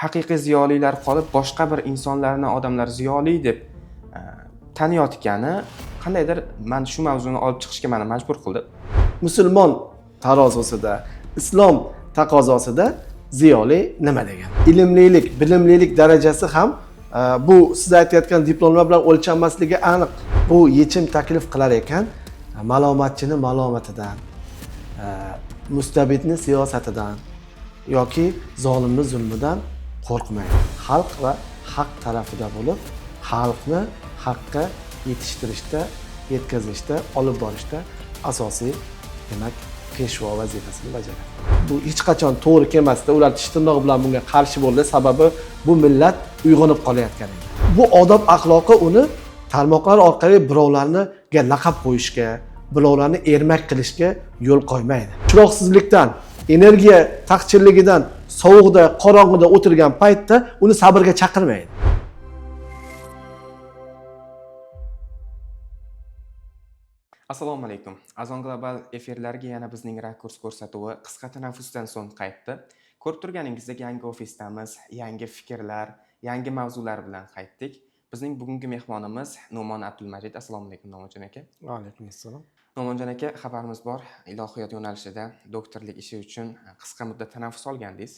haqiqiy ziyolilar qolib boshqa bir insonlarni odamlar ziyoli deb taniyotgani qandaydir men shu mavzuni olib chiqishga meni majbur qildi. Musulmon tarozusida, islom taqozosida ziyoli nima degan? Ilmlilik, bilimlilik darajasi ham bu siz aytayotgan diplomlar bilan o'lchanmasligi aniq. Bu yechim taklif qilar ekan, malomatchini malomatidan, mustabidni siyosatidan yoki zolimni zulmidan qo'rqmaydi. Xalq va haq tarafida bo'lib, xalqni haqqa yetishtirishda, yetkazishda, olib borishda asosiy demak peshvo vazifasini bajaradi. Bu hech qachon to'g'ri kelmasdi. Ular tish tirnog'i bilan bunga qarshi bo'ldi. Sababi bu millat uyg'onib qolayotgan edi. Bu odob axloqi uni tarmoqlar orqali birovlarga laqab qo'yishga, birovlarni ermak qilishga yo'l qo'ymaydi. Chiroqsizlikdan, energiya taqchilligidan, sovuqda, qorong'ida o'tirgan paytda uni sabrga chaqirmaydi. Assalomu alaykum. Azon Global efirlariga yana bizning rakurs ko'rsatuvi qisqa tanaffusdan so'ng qaytdi. Ko'rib turganingizdek yangi ofisdamiz, yangi fikrlar, yangi mavzular bilan qaytdik. Bizning bugungi mehmonimiz No'mon Abdulmajid. Assalomu alaykum No'monjon aka. Va alaykum assalom. No'monjon aka, xabarimiz bor. Ilohiyot yo'nalishida doktorlik ishi uchun qisqa muddat tanaffus olgandingiz.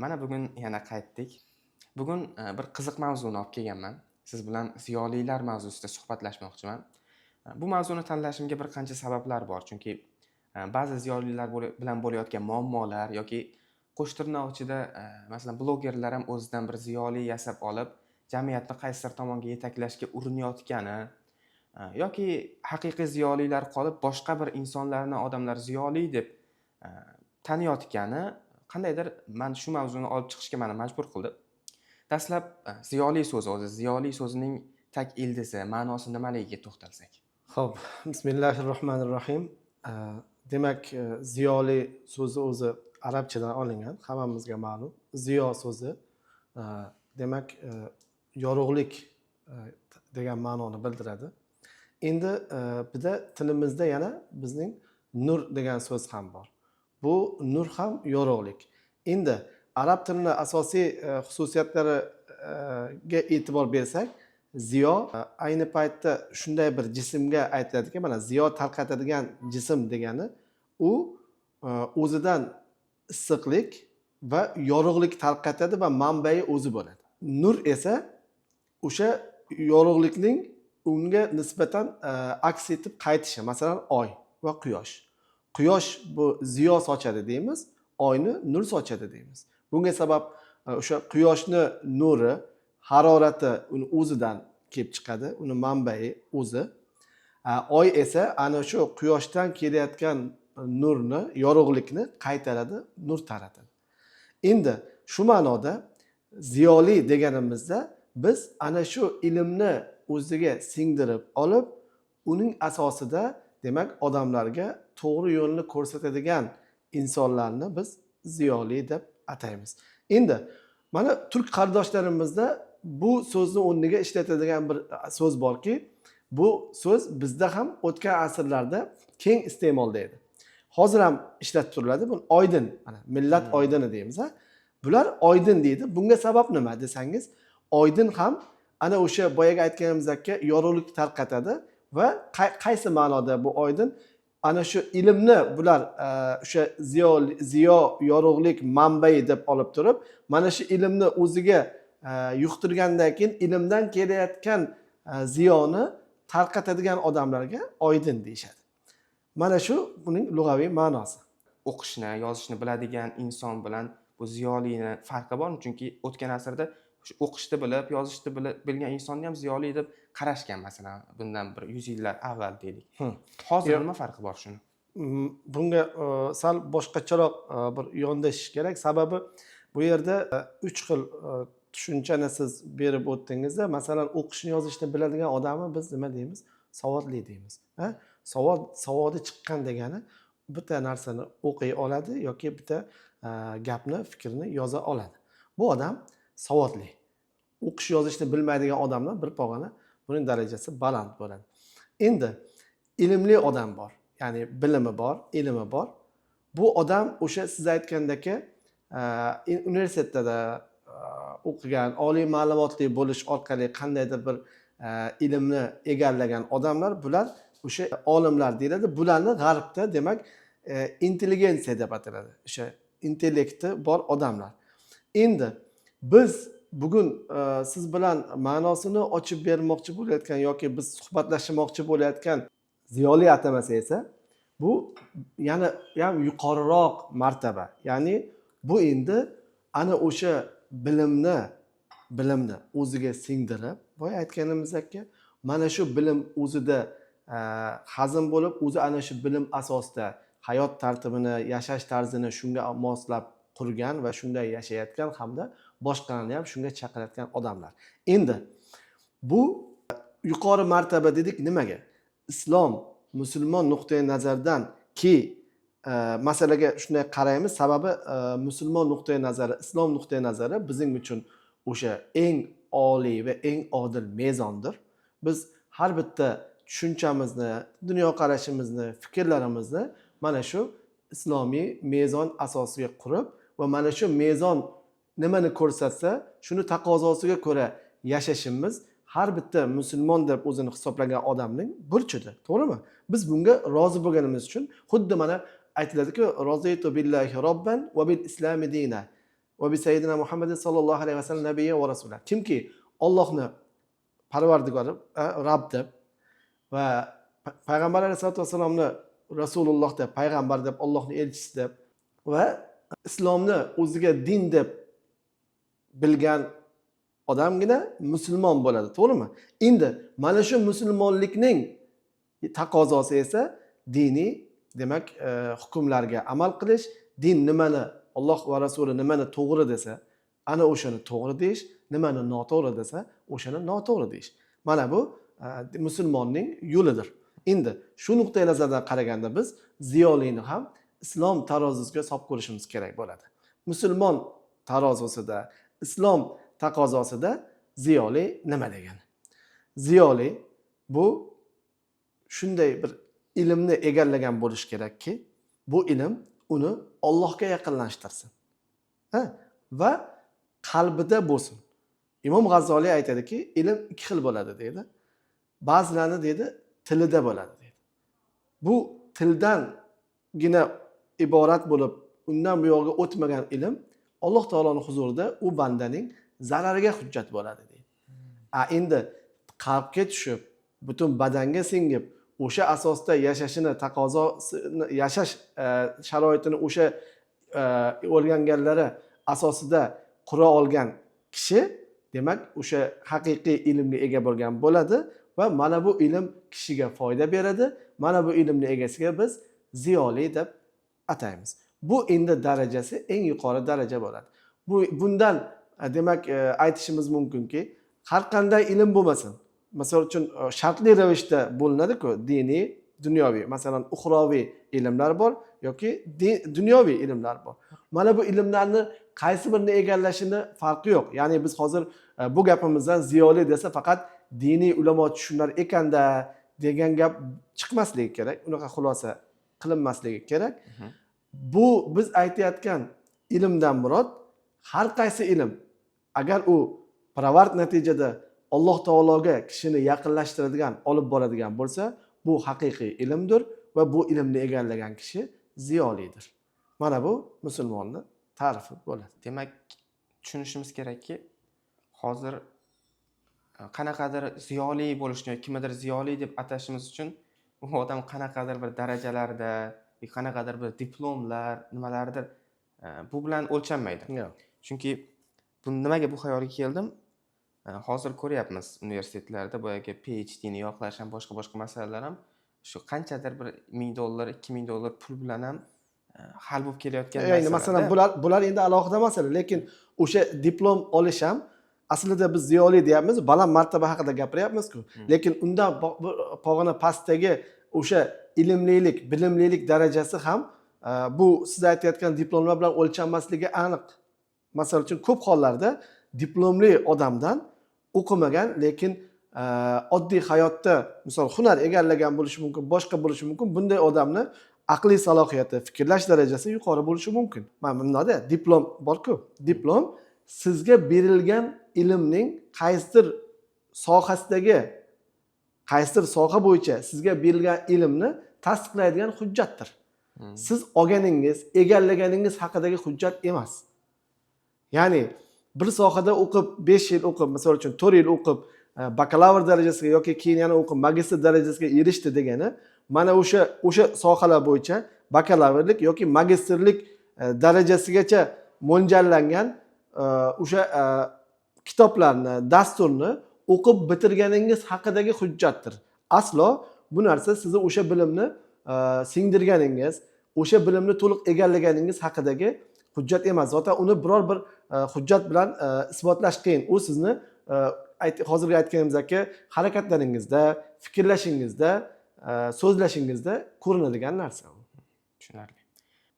Mana bugun yana qaytdik. Bugun bir qiziq mavzuni olib kelganman. Siz bilan ziyolilar mavzusida suhbatlashmoqchiman. Bu mavzuni tanlashimga bir qancha sabablar bor. Chunki ba'zi ziyolilar bilan bo'layotgan muammolar yoki qo'sh tirnoq ichida masalan blogerlar ham o'zidan bir ziyoli yasab olib, jamiyatni qaysidir tomonga yetaklashga urinayotgani yoki haqiqiy ziyolilar qolib boshqa bir insonlarni odamlar ziyoli deb taniyotgani qandaydir men shu mavzuni olib chiqishga meni majbur qildi. Dastlab ziyoli so'zi o'zi, ziyoli so'zining tag ildizi, ma'nosi nimaligiga to'xtalsak. Xo'p, bismillahirrohmanirrohim. Demak, ziyoli so'zi o'zi arabchadan olingan, hammamizga ma'lum. Ziyo so'zi demak yorug'lik degan ma'noni bildiradi. Endi bizda tilimizda yana bizning nur degan so'z ham bor. Bu nur ham yorug'lik. Endi arab tilini asosiy xususiyatlariga e'tibor bersak, ziyo ayni paytda shunday bir jismga aytiladiki, mana ziyo tarqatadigan jism degani u o'zidan issiqlik va yorug'lik tarqatadi va manbai o'zi bo'ladi. Nur esa o'sha yorug'likning unga nisbatan aks etib qaytishi, masalan oy va quyosh. Quyosh bu ziyo sochadi deymiz, oyni nur sochadi deymiz. Bunga sabab o'sha quyoshni nuri, harorati uni o'zidan kelib chiqadi, uni manbai o'zi. Oy esa ana shu quyoshdan kelayotgan nurni, yorug'likni qaytaradi, nur taratadi. Endi shu ma'noda ziyoli deganimizda biz ana shu ilmni o'ziga singdirib olib, uning asosida demak odamlarga to'g'ri yo'lni ko'rsatadigan insonlarni biz ziyoli deb ataymiz. Endi mana turk qardoshlarimizda bu so'zni o'rniga ishlatadigan bir so'z borki, bu so'z bizda ham o'tgan asrlarda keng iste'molda edi. Hozir ham ishlatib turiladi. Bu oydin, mana millat oydini deymiz, ha. Bular oydin deydi. Bunga sabab nima desangiz, oydin ham ana o'sha boyaga aytganimizdek yorug'lik tarqatadi va qaysi ma'noda bu oydin? Ana shu ilmni bular o'sha ziyo yorug'lik manbai deb olib turib, mana shu ilmni o'ziga yuqtirgandan keyin ilmdan kelayotgan ziyoni tarqatadigan odamlarga oydin deyishadi. Mana shu uning lug'aviy ma'nosi. O'qishni, yozishni biladigan inson bilan bu ziyolini farqi bormi? Chunki o'tgan asrda o'qishni bilib, yozishni bilgan insonni ham ziyoli deb qarashgan, masalan, bundan bir 100 yillar avval deylik. Hozir nima farqi bor shuni? Bunga sal boshqacharoq bir yondashish kerak. Sababi bu yerda 3 xil tushunchani siz berib o'tdingizda, masalan, o'qishni yozishni biladigan odamni biz nima deymiz? Savodli deymiz. Ha? Savodi chiqqan degani bitta narsani o'qiy oladi yoki bitta gapni, fikrni yoza oladi. Bu odam savodli. O'qish yozishni bilmaydigan odamlar bir pog'ona buning darajasi baland bo'ladi. Endi ilmli odam bor, ya'ni bilimi bor, ilmi bor. Bu odam o'sha siz aytgandagi universitetda o'qigan, oliy ma'lumotli bo'lish orqali qandaydir bir ilmni egallagan odamlar, bular o'sha olimlar deyiladi. Bularni g'arbda demak intelligensiya deb ataladi. O'sha intellekti bor odamlar. Endi biz bugun siz bilan ma'nosini ochib bermoqchi bo'layotgan yoki biz suhbatlashmoqchi bo'layotgan ziyoli atamasa esa bu yana ham yuqoriroq martaba. Ya'ni bu endi ana o'sha bilimni o'ziga singdirib, boya aytganimizdek, mana shu bilim o'zida hazm bo'lib, o'zi ana shu bilim asosida hayot tartibini, yashash tarzini shunga moslab qurgan va shunday yashayotgan hamda boshqalarni ham shunga chaqirayotgan odamlar. Endi bu yuqori martaba dedik nimaga? Islom, musulmon nuqtai nazardan masalaga shunday qaraymiz, sababi musulmon nuqtai nazari, islom nuqtai nazari bizning uchun o'sha eng oliy va eng odil mezondir. Biz har bitta tushunchamizni, dunyoqarashimizni, fikrlarimizni mana shu islomiy mezon asosiga qurib va mana shu mezon nimani ko'rsatsa, shuni taqozosiga ko'ra yashashimiz har bitta musulmon deb o'zini hisoblagan odamning burchidir. To'g'rimi? Biz bunga rozi bo'lganimiz uchun xuddi mana aytiladi-ku, "Roziytu billahi robban va bil islami dina va bi sayyidina Muhammad sallallohu alayhi vasallam nabiyya va rasulah." Kimki Allohni Parvardigori, Rabb deb va payg'ambar alayhisolatu vasallamni Rasululloh deb, payg'ambar deb, Allohning elchisi deb va islomni o'ziga din deb bilgan odamgina musulmon bo'ladi, to'g'rimi? Endi mana shu musulmonlikning taqozosi esa diniy, demak, hukmlarga amal qilish, din nimani, Alloh va Rasuli nimani to'g'ri desa, ana o'shani to'g'ri deyish, nimani noto'g'ri desa, o'shani noto'g'ri deyish. Mana bu musulmonning yo'lidir. Endi shu nuqtai nazardan qaraganda biz ziyolini ham islom tarozisiga solib ko'rishimiz kerak bo'ladi. Musulmon tarozisida, islom taqozosida ziyoli nima degani? Ziyoli bu shunday bir ilmni egallagan bo'lish kerakki, bu ilm uni Allohga yaqinlashtirsin. Va qalbida bo'lsin. Imom G'azzoliy aytadiki, ilm ikki xil bo'ladi deydi. Ba'zilarni deydi tilida bo'ladi deydi. Bu tildangina iborat bo'lib, undan bu yo'lga o'tmagan ilm Alloh taoloning huzurida u bandaning zarariga hujjat bo'ladi deydi. Endi qalbga tushib, butun badanga singib, o'sha asosda yashashini, taqozosini, yashash sharoitini o'sha o'rganganlari asosida qura olgan kishi, demak, o'sha haqiqiy ilmga ega bo'lgan bo'ladi va mana bu ilm kishiga foyda beradi. Mana bu ilmning egasiga biz ziyoli deb ataymiz. Bu endi darajasi eng yuqori daraja bo'ladi. Bundan demak aytishimiz mumkinki, har qanday ilm bo'lmasin. Misol uchun shartli ravishda bo'linadi-ku, diniy, dunyoviy, masalan, uxroviy ilmlar bor yoki dunyoviy ilmlar bor. Mana bu ilmlarni qaysi birini egallashini farqi yo'q. Ya'ni biz hozir bu gapimizdan ziyoli desa faqat diniy ulamo tushunlar ekanda degan gap chiqmasligi kerak. Unaqa xulosa qilinmasligi kerak. Bu biz aytayotgan ilmdan murod har qaysi ilm, agar u pirovard natijada Alloh taologa kishini yaqinlashtiradigan, olib boradigan bo'lsa, bu haqiqiy ilmdir va bu ilmni egallagan kishi ziyolidir. Mana bu musulmonning ta'rifi bo'ladi. Demak, tushunishimiz kerakki, hozir qanaqadir ziyoli bo'lishni yoki kimdir ziyoli deb atashimiz uchun u odam qanaqadir bir darajalarda, qanaqadir bir diplomlar, nimalardir bu bilan o'lchanmaydi. Chunki nimaga bu xayolga keldim? Hozir ko'ryapmiz universitetlarda boyagi PhD ni yoqlash ham boshqa masalalar ham shu qanchadir bir $1000, $2000 pul bilan ham hal bo'lib kelayotgan narsalar. Ya'ni masalan bular endi alohida masala, lekin o'sha diplom olish ham aslida biz ziyoli deyapmiz, baland martaba haqida gapiryapmiz-ku. Lekin undan pog'ona pastdagi o'sha ilmlilik, bilimlilik darajasi ham bu siz aytayotgan diplomlar bilan o'lchanmasligi aniq. Masalan uchun ko'p hollarda diplomli odamdan o'qimagan, lekin oddiy hayotda misol hunar egallagan bo'lishi mumkin, boshqa bo'lishi mumkin. Bunday odamni aqliy salohiyati, fikrlash darajasi yuqori bo'lishi mumkin. Mana bunda diplom bor-ku. Diplom sizga berilgan ilmning qaysidir soha bo'yicha sizga berilgan ilmni tasdiqlaydigan hujjatdir. Siz olganingiz, egallaganingiz haqidagi hujjat emas. Ya'ni bir sohada o'qib 5 yil o'qib, misol uchun 4 yil o'qib, bakalavr darajasiga yoki keyin yana o'qib magistr darajasiga erishdi degani, mana o'sha sohalar bo'yicha bakalavrlik yoki magistrlik darajasigacha mo'ljallangan o'sha kitoblarni, dasturni o'qib bitirganingiz haqidagi hujjatdir. Aslo bu narsa sizni o'sha bilimni singdirganingiz, o'sha bilimni to'liq egallaganingiz haqidagi hujjat emas. Zaten uni biror bir hujjat bilan isbotlash qiyin. U sizni hozirgi aytganimizdagi harakatlaringizda, fikrlashingizda, so'zlashingizda ko'rinadigan narsa. Tushunarli.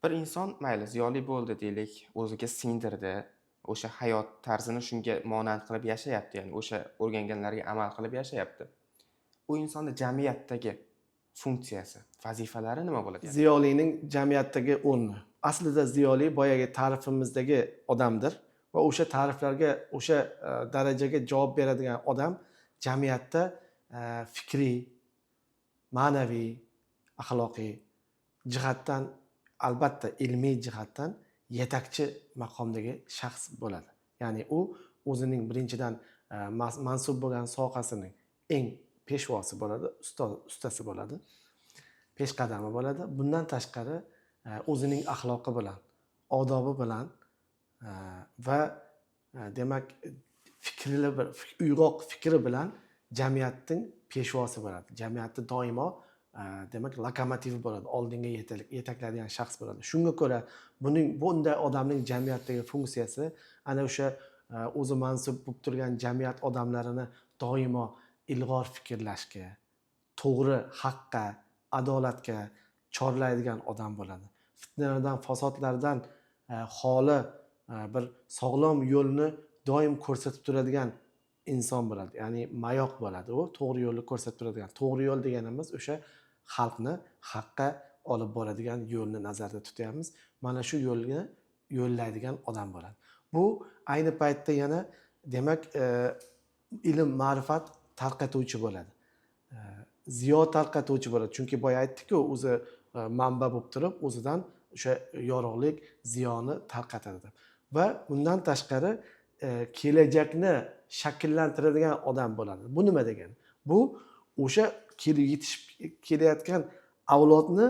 Bir inson mayli ziyoli bo'ldi deylik, o'ziga singdirdi, o'sha hayot tarzini shunga monand qilib yashayapti, ya'ni o'sha o'rganganlariga amal qilib yashayapti. U insonning jamiyatdagi funksiyasi, vazifalari nima bo'ladi? Ziyolining jamiyatdagi o'rni. Aslida ziyoli boyagi ta'rifimizdagi odamdir va o'sha ta'riflarga, o'sha darajaga javob beradigan odam jamiyatda fikriy, ma'naviy, axloqiy jihatdan, albatta ilmiy jihatdan yetakchi maqomdagi shaxs bo'ladi. Ya'ni u o'zining birinchidan mansub bo'lgan sohasining eng peshvosi bo'ladi, ustasi bo'ladi, peshqadami bo'ladi. Bundan tashqari o'zining axloqi bilan, odobi bilan va demak uyg'oq fikri bilan jamiyatning peshvosi bo'ladi. Jamiyatni doimo demak lokomotivi bo'ladi, oldinga yetaklaydigan shaxs bo'ladi. Shunga ko'ra bunday odamning jamiyatdagi funksiyasi ana o'sha o'zi mansub bo'lib turgan jamiyat odamlarini doimo ilg'or fikrlashga, to'g'ri, haqqa, adolatga chorlaydigan odam bo'ladi. Fitnalardan, fasodlardan xoli bir sog'lom yo'lni doim ko'rsatib turadigan inson bo'ladi. Ya'ni mayoq bo'ladi. U to'g'ri yo'lni ko'rsatib turadigan. To'g'ri yo'l deganimiz o'sha xalqni haqqa olib boradigan yo'lni nazarda tutyapmiz. Mana shu yo'lni yo'llaydigan odam bo'ladi. Bu ayni paytda yana demak ilm, ma'rifat tarqatuvchi bo'ladi. Ziyo tarqatuvchi bo'ladi. Chunki boya aytdik-ku, o'zi manba bo'lib turib, o'zidan o'sha yorug'lik, ziyoni tarqatadi. Va undan tashqari kelajakni shakllantiradigan odam bo'ladi. Bu nima degani? Bu o'sha yetishib kelayotgan avlodni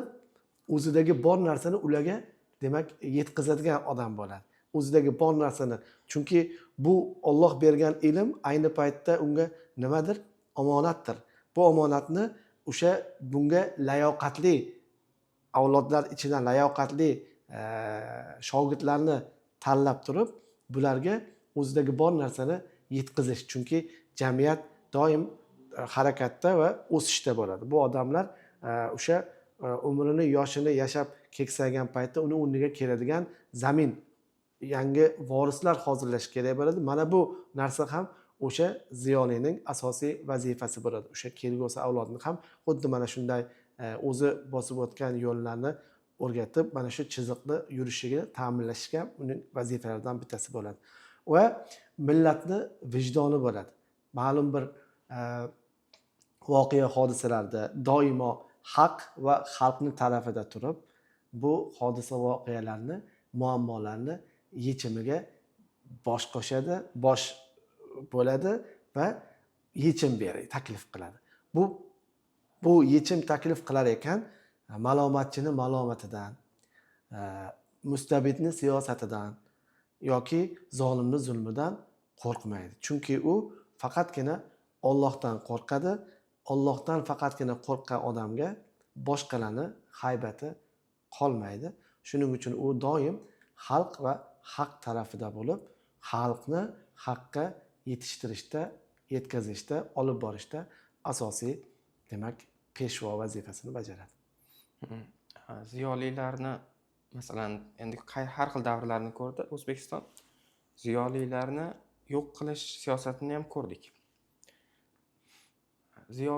o'zidagi bor narsani ularga demak yetkazadigan odam bo'ladi. O'zidagi bor narsani, chunki bu Alloh bergan ilm ayni paytda unga nimadir? Omonatdir. Bu omonatni o'sha bunga layoqatli avlodlar ichidan layoqatli shogirdlarni tanlab turib, bularga o'zidagi bor narsani yetkazish. Chunki jamiyat doim harakatda va o'sishda bo'ladi. Bu odamlar o'sha umrini, yoshini yashab keksaygan paytda uni o'rniga keladigan zamin, yangi vorislar hozirlash kerak bo'ladi. Mana bu narsa ham o'sha ziyolining asosiy vazifasi bo'ladi. O'sha kelgusi avlodni ham xuddi mana shunday o'zi bosib o'tgan yo'llarni o'rgatib, mana shu chiziqni yurishini ta'minlashga uning vazifalaridan bittasi bo'ladi. Va millatni vijdoni bo'ladi. Ma'lum bir voqea hodisalarda doimo haq va xalqning tarafida turib, bu hodisa voqealarni, muammolarni yechimiga bosh qo'shadi, bosh bo'ladi va yechim beradi, taklif qiladi. Bu yechim taklif qilar ekan, malomatchini malomatidan, mustabidni siyosatidan yoki zolimni zulmidan qo'rqmaydi. Chunki u faqatgina Allohdan qo'rqadi. Allohdan faqatgina qo'rqqan odamga boshqalarni haybati qolmaydi. Shuning uchun u doim xalq va haq tarafida bo'lib, xalqni haqqa yetishtirishda, yetkazishda, olib borishda asosiy demak peshvo vazifasini bajaradi. Ziyolilarni masalan endi har xil davrlarni ko'rdi O'zbekiston. Ziyolilarni yo'q qilish siyosatini ham ko'rdik.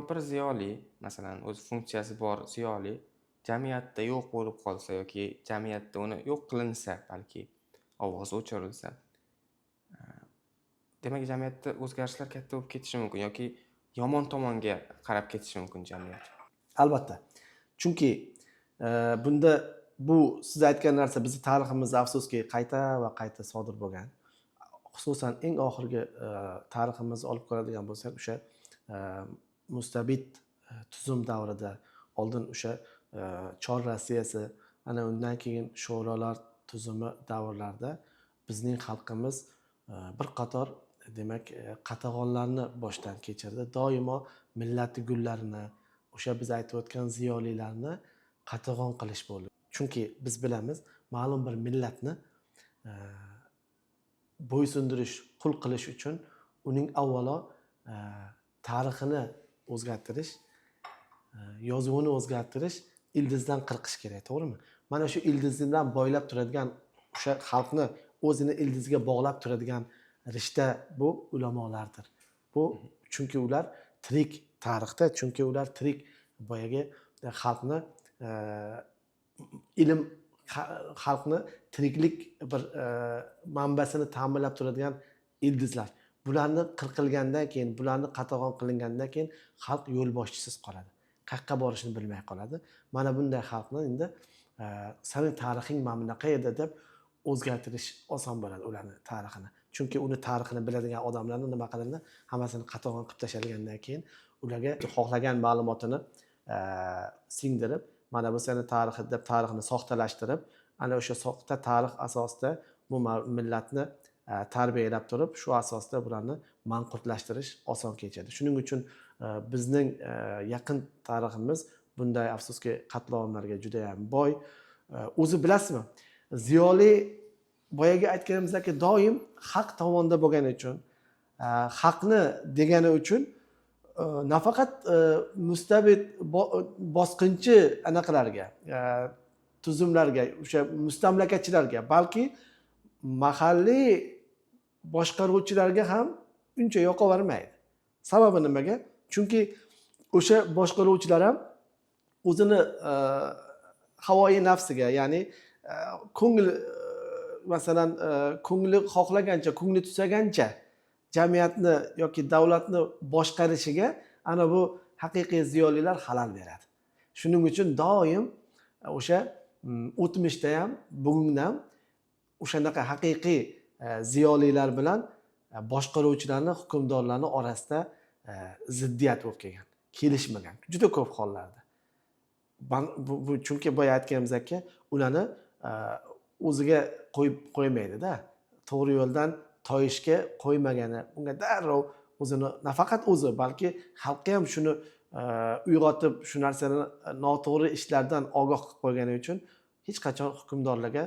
Bir ziyoli, masalan, o'z funksiyasi bor ziyoli jamiyatda yo'q bo'lib qolsa yoki jamiyatda uni yo'q qilinsa, balki ovozi o'chirilsa, Demak, jamiyatda o'zgarishlar katta bo'lib ketishi mumkin yoki yomon tomonga qarab ketishi mumkin jamiyat. Albatta. Chunki bunda bu siz aytgan narsa bizni tariximizda afsuski qayta va qayta sodir bo'lgan. Xususan eng oxirgi tariximizni olib ko'radigan bo'lsak, o'sha mustabid tuzum davrida, oldin o'sha Chor Rossiyasi, ana undan keyin sho'rolar tuzumi davrlarida bizning xalqimiz bir qator demak qatag'onlarni boshdan kechirdi. Doimo millati gullarini, o'sha biz aytib o'tgan ziyolilarni qatag'on qilish bo'ldi. Chunki biz bilamiz, ma'lum bir millatni bo'ysundirish, qul qilish uchun uning avvalo tarixini o'zgartirish, yozuvini o'zgartirish, ildizdan qirqish kerak, to'g'rimi? Mana shu ildizdan boylab turadigan o'sha xalqni o'zini ildiziga bog'lab turadigan rishta bu ulamolardir. Bu chunki ular tirik tarixda, chunki ular tirik boyagi xalqni ilm xalqni tiriklik bir manbasini ta'minlab turadigan ildizlar. Bularni qirqilgandan keyin, bularni qatag'on qilingandan keyin xalq yo'l boshchisiz qoladi. Qayerga borishini bilmay qoladi. Mana bunday xalqni endi sening tarixing mana bunaqa edi deb o'zgartirish oson bo'ladi ularni tarixini. Chunki uni tarixini biladigan odamlarni nima qiladi? Hammasini qatag'on qilib tashlagandan keyin ularga xohlagan ma'lumotini singdirib, mana bu seni tarixi deb tarixni soxtalashtirib, ana o'sha soxta tarix asosida bu millatni tarbiyalab turib, shu asosda bularni manqurtlashtirish oson kechadi. Shuning uchun bizning yaqin tariximiz bunday afsuski qatlovlarga juda ham boy. O'zi bilasizmi? Ziyoli boyaga aytganimizdek doim haq tomonda bo'lgani uchun, haqni degani uchun nafaqat mustabid bosqinchi anaqalarga, tuzumlarga, o'sha mustamlakachilarga, balki mahalliy boshqaruvchilarga ham uncha yoqavermaydi. Sababi nimaga? Chunki o'sha boshqaruvchilar ham o'zini havoyi nafsiga, ya'ni ko'ngil masalan ko'ngli xohlagancha, ko'ngli tusagancha jamiyatni yoki davlatni boshqarishiga ana bu haqiqiy ziyolilar xalal beradi. Shuning uchun doim o'sha o'tmishda ham, bugunda ham o'shanaqa haqiqiy ziyolilar bilan boshqaruvchilarni, hukmdorlarni orasida ziddiyat bo'lib kelgan, kelishmagan juda ko'p hollarda. Bu chunki boya aytganimizdek, ularni o'ziga qo'yib qo'ymaydi-da. To'g'ri yo'ldan toyishga qo'ymagani, unga darrov o'zini nafaqat o'zi, balki xalqqa ham shuni uyg'otib, shu narsani noto'g'ri ishlardan ogoh qilib qo'ygani uchun hech qachon hukmdorlarga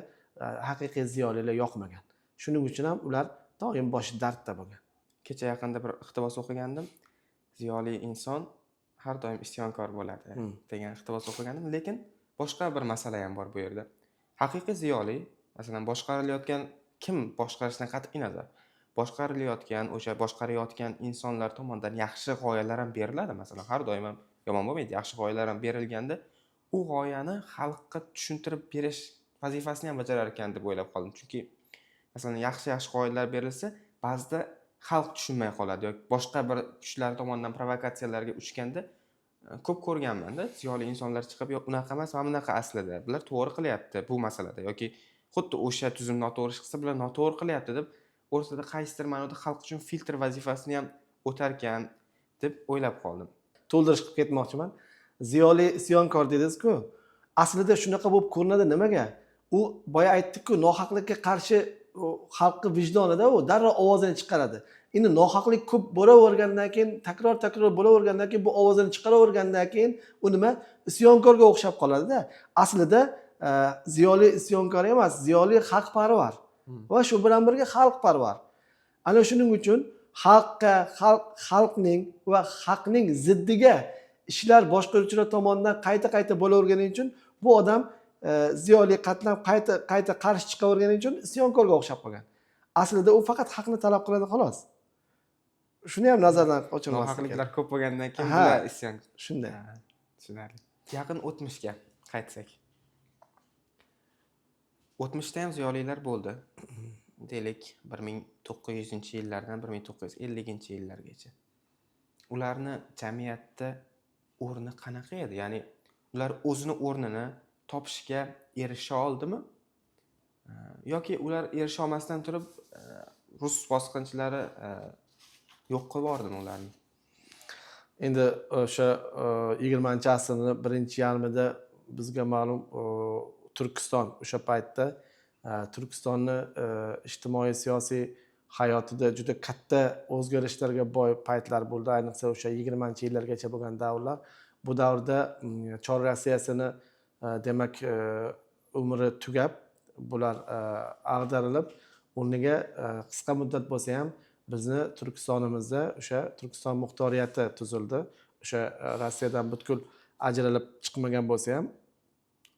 haqiqiy ziyolilar yoqmagan. Shuning uchun ham ular doim boshi dardda bo'lgan. Kecha yaqinda bir iqtibos o'qigandim. Ziyoli inson har doim isyonkor bo'ladi degan iqtibos o'qigandim, lekin boshqa bir masala ham bor bu yerda. Haqiqiy ziyoli, masalan, boshqarilayotgan kim boshqarishidan qat'iy nazar, boshqarilayotgan, o'sha boshqarayotgan insonlar tomonidan yaxshi g'oyalar ham beriladi, masalan, har doim ham yomon bo'lmaydi, yaxshi g'oyalar ham berilganda, u g'oyani xalqqa tushuntirib berish vazifasini ham bajarar ekan deb o'ylab qoldim. Chunki masalan, yaxshi g'oyalar berilsa, ba'zida xalq tushunmay qoladi yoki boshqa bir kuchlar tomonidan provokatsiyalarga uchganda ko'p ko'rganman-da, ziyoli insonlar chiqib, yo'q, unaqa emas, mana bunaqa aslida. Bular to'g'ri qilyapti bu masalada yoki xuddi o'sha tuzum noto'g'ri qilsa, bular noto'g'ri qilyapti deb o'rtada qaysidir ma'noda xalq uchun filtr vazifasini ham o'tarkan deb o'ylab qoldim. To'ldirish qilib ketmoqchiman. Ziyoli isyonkor dedingiz-ku. Aslida shunaqa bo'lib ko'rinadi nimaga? U boya aytdik-ku, nohaqlikka qarshi xalqning vijdonida u darrov ovozini chiqaradi. Endi nohaqlik ko'p bo'lavergandan keyin, takror bo'lavergandan keyin, bu ovozini chiqaravergandan keyin u nima? Isyonkorga o'xshab qoladi-da. Aslida ziyoli isyonkor emas, ziyoli xalqparvar. Va shu bilan birga xalqparvar. Ana shuning uchun xalqqa, xalqning va haqning ziddiga ishlar boshqaruvchilar tomonidan qayta bo'lavergani uchun bu odam ziyoli qatlam qayta qarshi chiqavergani uchun isyonkorga o'xshab qolgan. Aslida u faqat haqni talab qiladi xolos. Shuni ham nazardan o'chirmaslik kerak. Nohaqliklar ko'p bo'lgandan keyin bular isyon. Shunday. Tushunarli. Yaqin o'tmishga qaytsak. O'tmishda ham ziyolilar bo'ldi. deylik 1900-yillardan 1950-yillargacha. Ularni jamiyatda o'rni qanaqa edi? Ya'ni ular o'zini o'rnini topishga erisha oldimi? Yoki ular erisha olmasdan turib rus bosqinchilari yo'q qilib yubordimi ularni? Endi o'sha 20-asrning birinchi yarmida bizga ma'lum Turkiston o'sha paytda Turkistonni ijtimoiy siyosiy hayotida juda katta o'zgarishlarga boy paytlar bo'ldi. Ayniqsa o'sha 20-yillargacha bo'lgan davrlar. Bu davrda Chor Rossiyasini demak umri tugab, bular ag'darilib, o'rniga qisqa muddat bo'lsa ham bizni Turkistonimizda o'sha Turkiston muxtoriyati tuzildi. O'sha Rossiyadan butkul ajralib chiqmagan bo'lsa ham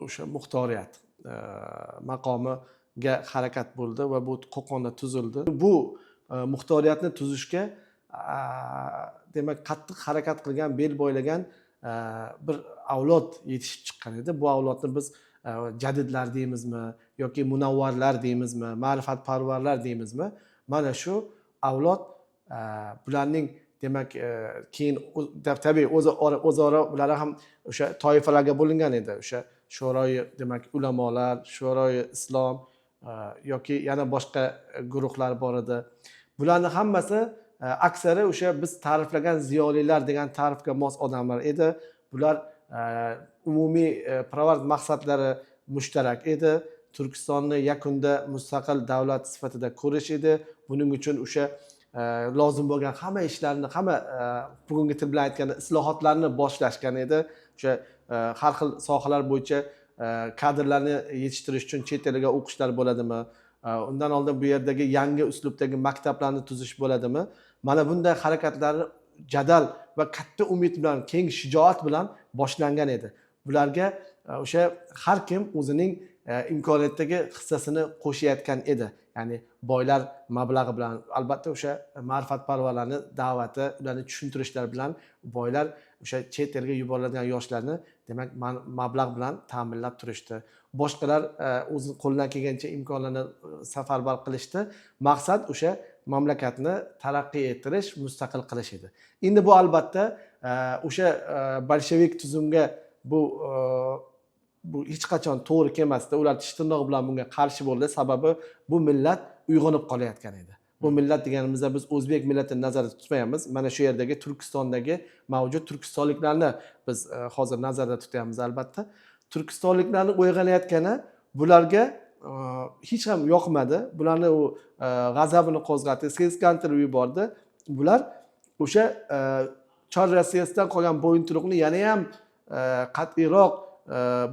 o'sha muxtoriyat maqomiga harakat bo'ldi va bu Qo'qonda tuzildi. Bu muxtoriyatni tuzishga demak qattiq harakat qilgan, bel bo'ylagan bir avlod yetishib chiqqan edi. Bu avlodni biz jadidlar deymizmi yoki munavvarlar deymizmi, ma'rifatparvarlar deymizmi? Mana shu avlod bularning demak keyin tabiiy o'zaro bular ham o'sha toifalarga bo'lingan edi. O'sha sho'royi demak ulamolar, sho'royi islom yoki yana boshqa guruhlar bor edi. Bularning hammasi aksari o'sha biz ta'riflagan ziyolilar degan ta'rifga mos odamlar edi. Bular umumiy pirovard maqsadlari mushtarak edi. Turkistonni yakunda mustaqil davlat sifatida ko'rish edi. Buning uchun o'sha lozim bo'lgan hamma ishlarni, hamma bugungi til bilan aytganda islohotlarni boshlashgan edi. O'sha har xil sohalar bo'yicha kadrlarni yetishtirish uchun chet eliga o'qishlar bo'ladimi? Undan oldin bu yerdagi yangi uslubdagi maktablarni tuzish bo'ladimi? Mana bunday harakatlar jadal va katta umid bilan, keng shijoat bilan boshlangan edi. Bularga o'sha har kim o'zining imkoniyatdagi hissasini qo'shayotgan edi. Ya'ni boylar mablag'i bilan, albatta o'sha ma'rifatparvarlarning da'vati, ularni tushuntirishlar bilan boylar o'sha chet elga yuboriladigan yoshlarni demak mablag' bilan ta'minlab turishdi. Boshqalar o'zi qo'ldan kelgancha imkonlarni safarbar qilishdi. Maqsad o'sha mamlakatni taraqqiy ettirish, mustaqil qilish edi. Endi bu albatta o'sha bolshevik tuzumga bu hech qachon to'g'ri kelmasdi. Ular tish tirnog'i bilan bunga qarshi bo'ldi. Sababi bu millat uyg'onib qolayotgan edi. Bu millat deganimizda biz o'zbek millatini nazarda tutmayapmiz. Mana shu yerdagi Turkistondagi mavjud turkistonliklarni biz hozir nazarda tutyapmiz albatta. Turkistonliklarning uyg'onayotgani bularga hech ham yoqmadi. Bularni u g'azabini qo'zg'atdi, seskantirib yubordi. Bular o'sha Chor Rossiyasidan qolgan bo'yinturuqni yana ham qat'iyroq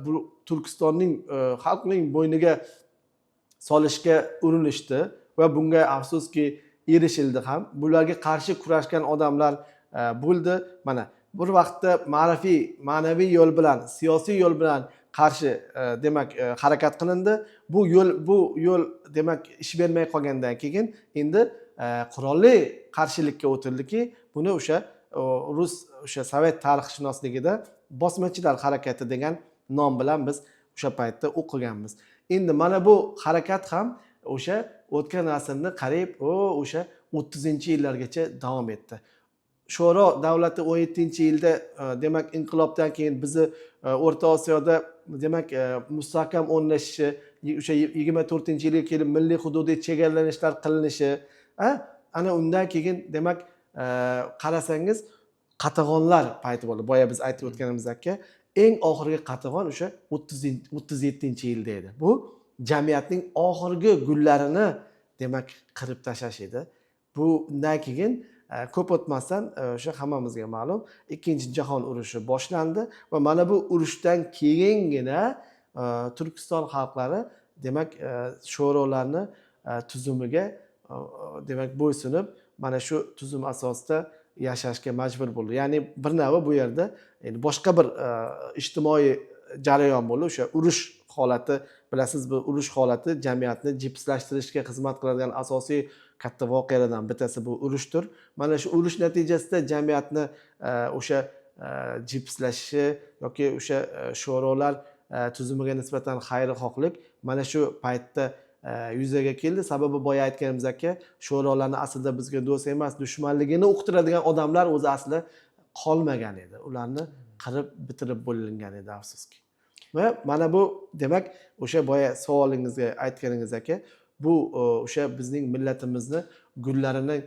bu Turkistonning xalqining bo'yniga solishga urinishdi va bunga afsuski erishildi ham. Bularga qarshi kurashgan odamlar bo'ldi. Mana bir vaqtda ma'naviy yo'l bilan, siyosiy yo'l bilan qarshi demak harakat qilindi. Bu yo'l demak ish bermay qolgandan keyin endi qurolli qarshilikka o'tildiki, buni o'sha rus o'sha sovet tarixshunosligida bosmachilar harakati degan nom bilan biz o'sha paytda o'qiganmiz. Endi mana bu harakat ham o'sha o'tgan asrni qariyb o'sha 30-yillargacha davom etdi. Sho'ro davlati 17-yilda demak inqilobdan keyin bizni O'rta Osiyoda demak mustahkam o'rnashishi, o'sha 24-yilga kelib milliy hududiy chegaralanishlar qilinishi, ana undan keyin demak qarasangiz qatag'onlar payti bo'ldi. Boya biz aytib o'tganimizdek, eng oxirgi qatag'on o'sha 37-yilda edi. Bu jamiyatning oxirgi gullarini demak qirib tashlash edi. Bu undan keyin ko'p o'tmasdan o'sha hammamizga ma'lum Ikkinchi jahon urushi boshlandi va mana bu urushdan keyingina Turkiston xalqlari demak sho'rolarni tuzumiga demak bo'ysunib mana shu tuzum asosida yashashga majbur bo'ldi. Ya'ni bir navi bu yerda boshqa bir ijtimoiy jarayon bo'ldi. O'sha urush holati, bilasiz, bu urush holati jamiyatni jipslashtirishga xizmat qiladigan asosiy katta voqealardan bittasi bu urushdir. Mana shu urush natijasida jamiyatni o'sha jipslashishi yoki o'sha sho'rolar tuzumiga nisbatan xayrixohlik mana shu paytda yuzaga keldi. Sababi boya aytganimizdek, sho'rolarni aslida bizga do'st emas, dushmanligini uqtiradigan odamlar o'zi asli qolmagan edi. Ularni qirib bitirib bo'lingan edi afsuski. Va mana bu demak o'sha boya savolingizga aytganingizdek, bu o'sha bizning millatimizni gullarining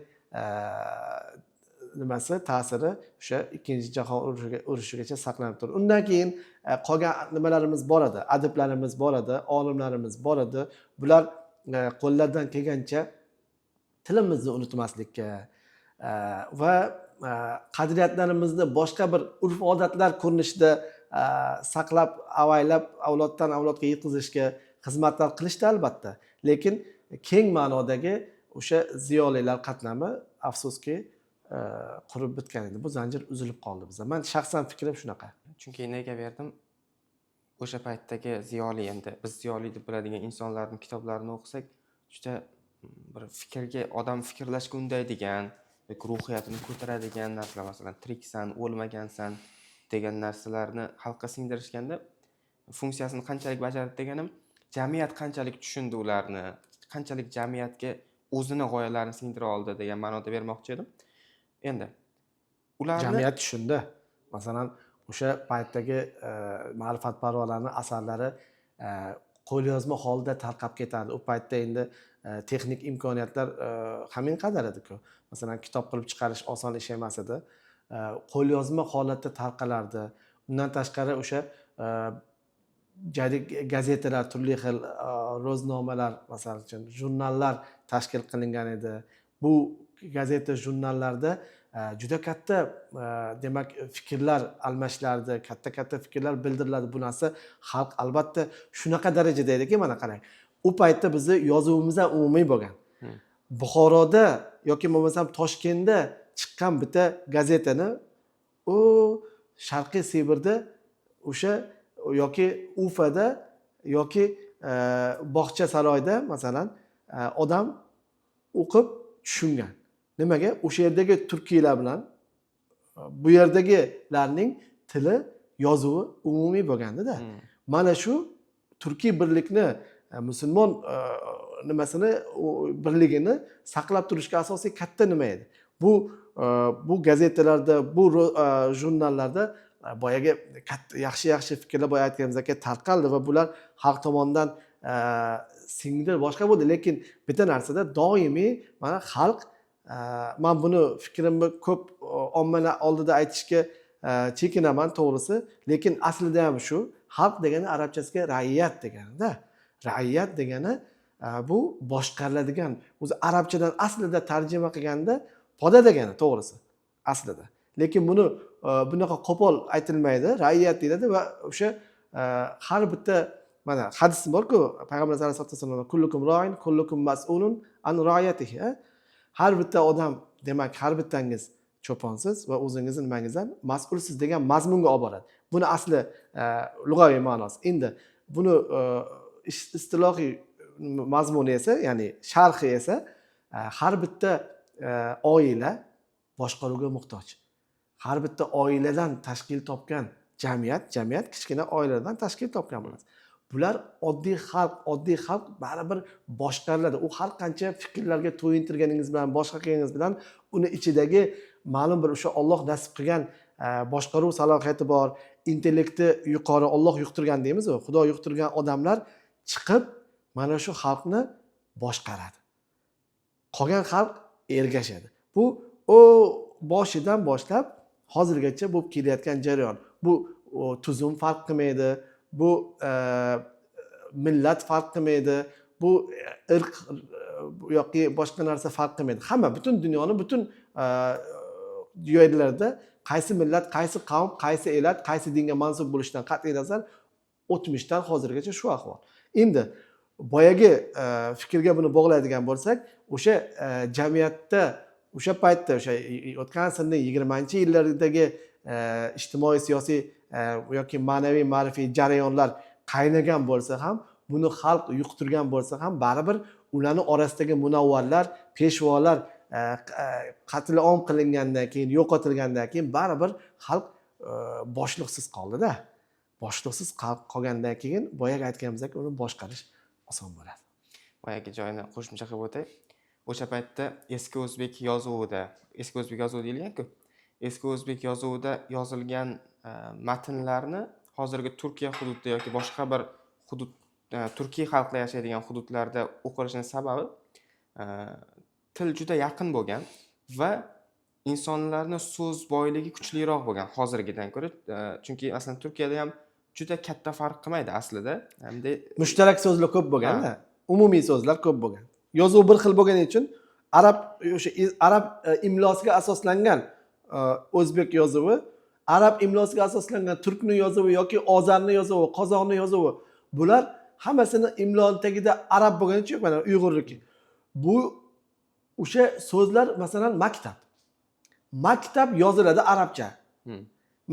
nimasi ta'siri o'sha Ikkinchi jahon urushigacha saqlanib turdi. Undan keyin qolgan nimalarimiz bor edi, adiblarimiz bor edi, olimlarimiz bor edi. Bular qo'llaridan kelgancha tilimizni unutmaslikka va qadriyatlarimizni boshqa bir urf-odatlar ko'rinishida saqlab, avaylab, avloddan avlodga yetkazishga xizmatlar qilishdi albatta. Lekin keng ma'nodagi o'sha ziyolilar qatlami afsuski qurib bitgan edi. Bu zanjir uzilib qoldi bizda. Men shaxsan fikrim shunaqa. Chunki nega berdim? O'sha paytdagi ziyoli, endi biz ziyoli deb biladigan insonlarning kitoblarini o'qisak, juda bir fikrga, odam fikrlashga undaydigan, ruhiyatini ko'taradigan narsalar, masalan, tiriksan, o'lmagansan degan narsalarni xalqqa singdirishganda funksiyasini qanchalik bajardi deganim, jamiyat qanchalik tushundi ularni, qanchalik jamiyatga o'zini g'oyalarini singdira oldi degan ma'noda bermoqchi edim. Endi ularni Jamiyat tushundi. Masalan, o'sha paytdagi ma'rifatparvarlarning asarlari qo'lyozma holda tarqab ketardi. U paytda endi texnik imkoniyatlar hamin qadar edi-ku. Masalan, kitob qilib chiqarish oson ish emas edi. Qo'lyozma holatda tarqalardi. Undan tashqari o'sha gazetalar, turli xil ro'znomalar, masalan uchun jurnallar tashkil qilingan edi. Bu gazeta, jurnallarda juda katta demak fikrlar almashilardi, katta fikrlar bildirilardi. Bu narsa xalq albatta shunaqa darajada ediki, mana qarang. U paytda bizni yozuvimiz ham umumiy bo'lgan. Buxoroda yoki bo'lmasam Toshkentda chiqqan bitta gazetani u Sharqiy Sibirda o'sha yoki Ufada yoki Bog'cha saroyda masalan odam o'qib tushungan. Nimaga? O'sha yerdagi turkiylar bilan bu yerdagilarning tili, yozuvi umumiy bo'lganda-da. Mana shu turkiy birlikni, musulmon nimasini, birligini saqlab turishga asosiy katta nima edi? Bu gazetalarda, bu jurnallarda boyagi yaxshi fikrlar boya aytganimizdek tarqaldi va bular xalq tomonidan singdirib boshqa bo'ldi. Lekin bitta narsada doimiy mana xalq, men buni fikrimni ko'p ommalar oldida aytishga chekinaman to'g'risi, lekin aslida ham shu, xalq degani arabchasiga raiyat degani-da. Raiyat degani bu boshqariladigan, o'zi arabchadan aslida tarjima qilganda poda degani to'g'risi aslida. Lekin buni bunaqa qo'pol aytilmaydi, raiyat deyiladi va o'sha har bitta mana hadis bor-ku, Payg'ambar sollallohu alayhi vasallam kullukum ro'in, kullukum mas'ulun an ra'iyatihi. Har bitta odam, demak har bittangiz cho'ponsiz va o'zingizni nimangizdan mas'ulsiz degan mazmunga olib boradi. Buni asli lug'aviy ma'nosi. Endi buni istilohiy mazmuni esa, ya'ni sharhi esa har bitta oila boshqaruvga muhtoj. Har bitta oiladan tashkil topgan jamiyat kichkina oilalardan tashkil topgan bo'ladi. Bular oddiy xalq baribir boshqariladi. U har qancha fikrlarga to'yintirganingiz bilan, boshqa qilganingiz bilan uni ichidagi ma'lum bir o'sha Alloh nasib qilgan boshqaruv salohiyati bor, intellekti yuqori, Alloh yuqtirgan deymiz, Xudo yuqtirgan odamlar chiqib mana shu xalqni boshqaradi. Qolgan xalq ergashadi. Bu boshidan boshlab hozirgacha bo'lib kelayotgan jarayon. Bu tuzum farq qilmaydi, bu millat farq qilmaydi, bu irq yoki boshqa narsa farq qilmaydi. Hamma butun dunyoni butun yerlarda qaysi millat, qaysi qavm, qaysi elat, qaysi dinga mansub bo'lishidan qat'iy nazar o'tmishdan hozirgacha shu ahvol. Endi boyagi fikrga buni bog'laydigan bo'lsak, o'sha jamiyatda o'sha paytda, o'sha o'tgan asrning 20-yillardagi ijtimoiy siyosiy yoki ma'naviy ma'rifiy jarayonlar qaynagan bo'lsa ham, buni xalq yuqtirgan bo'lsa ham, baribir ularni orasidagi munavvarlar, peshvolar qatl om qilingandan keyin, yo'qotilgandan keyin baribir xalq boshliqsiz qoldi-da. Boshliqsiz qolgandan keyin boyaga aytganimizdek uni boshqarish oson bo'ladi. boyagi joyini qo'shimcha qilib o'tay. O'sha paytda eski o'zbek yozuvida, eski o'zbek yozuvi deyilgan-ku. Eski o'zbek yozuvida yozilgan matnlarni hozirgi Turkiya hududida yoki boshqa bir hudud, turkiy xalqlar yashaydigan hududlarda o'qilishining sababi til juda yaqin bo'lgan va insonlarning so'z boyligi kuchliroq bo'lgan hozirgidan ko'ra. Chunki aslida Turkiyada ham juda katta farq qilmaydi aslida. Hamda Mushtarak so'zlar ko'p bo'lganda, umumiy so'zlar ko'p bo'lgan. Yozuv bir xil bo'lgani uchun arab imlosiga asoslangan o'zbek yozuvi, arab imlosiga asoslangan turkning yozuvi yoki ozarning yozuvi, qozoqning yozuvi, bular hammasini imloni tagida arab bo'lgani uchun, mana uyg'urniki. Bu o'sha so'zlar masalan maktab yoziladi arabcha.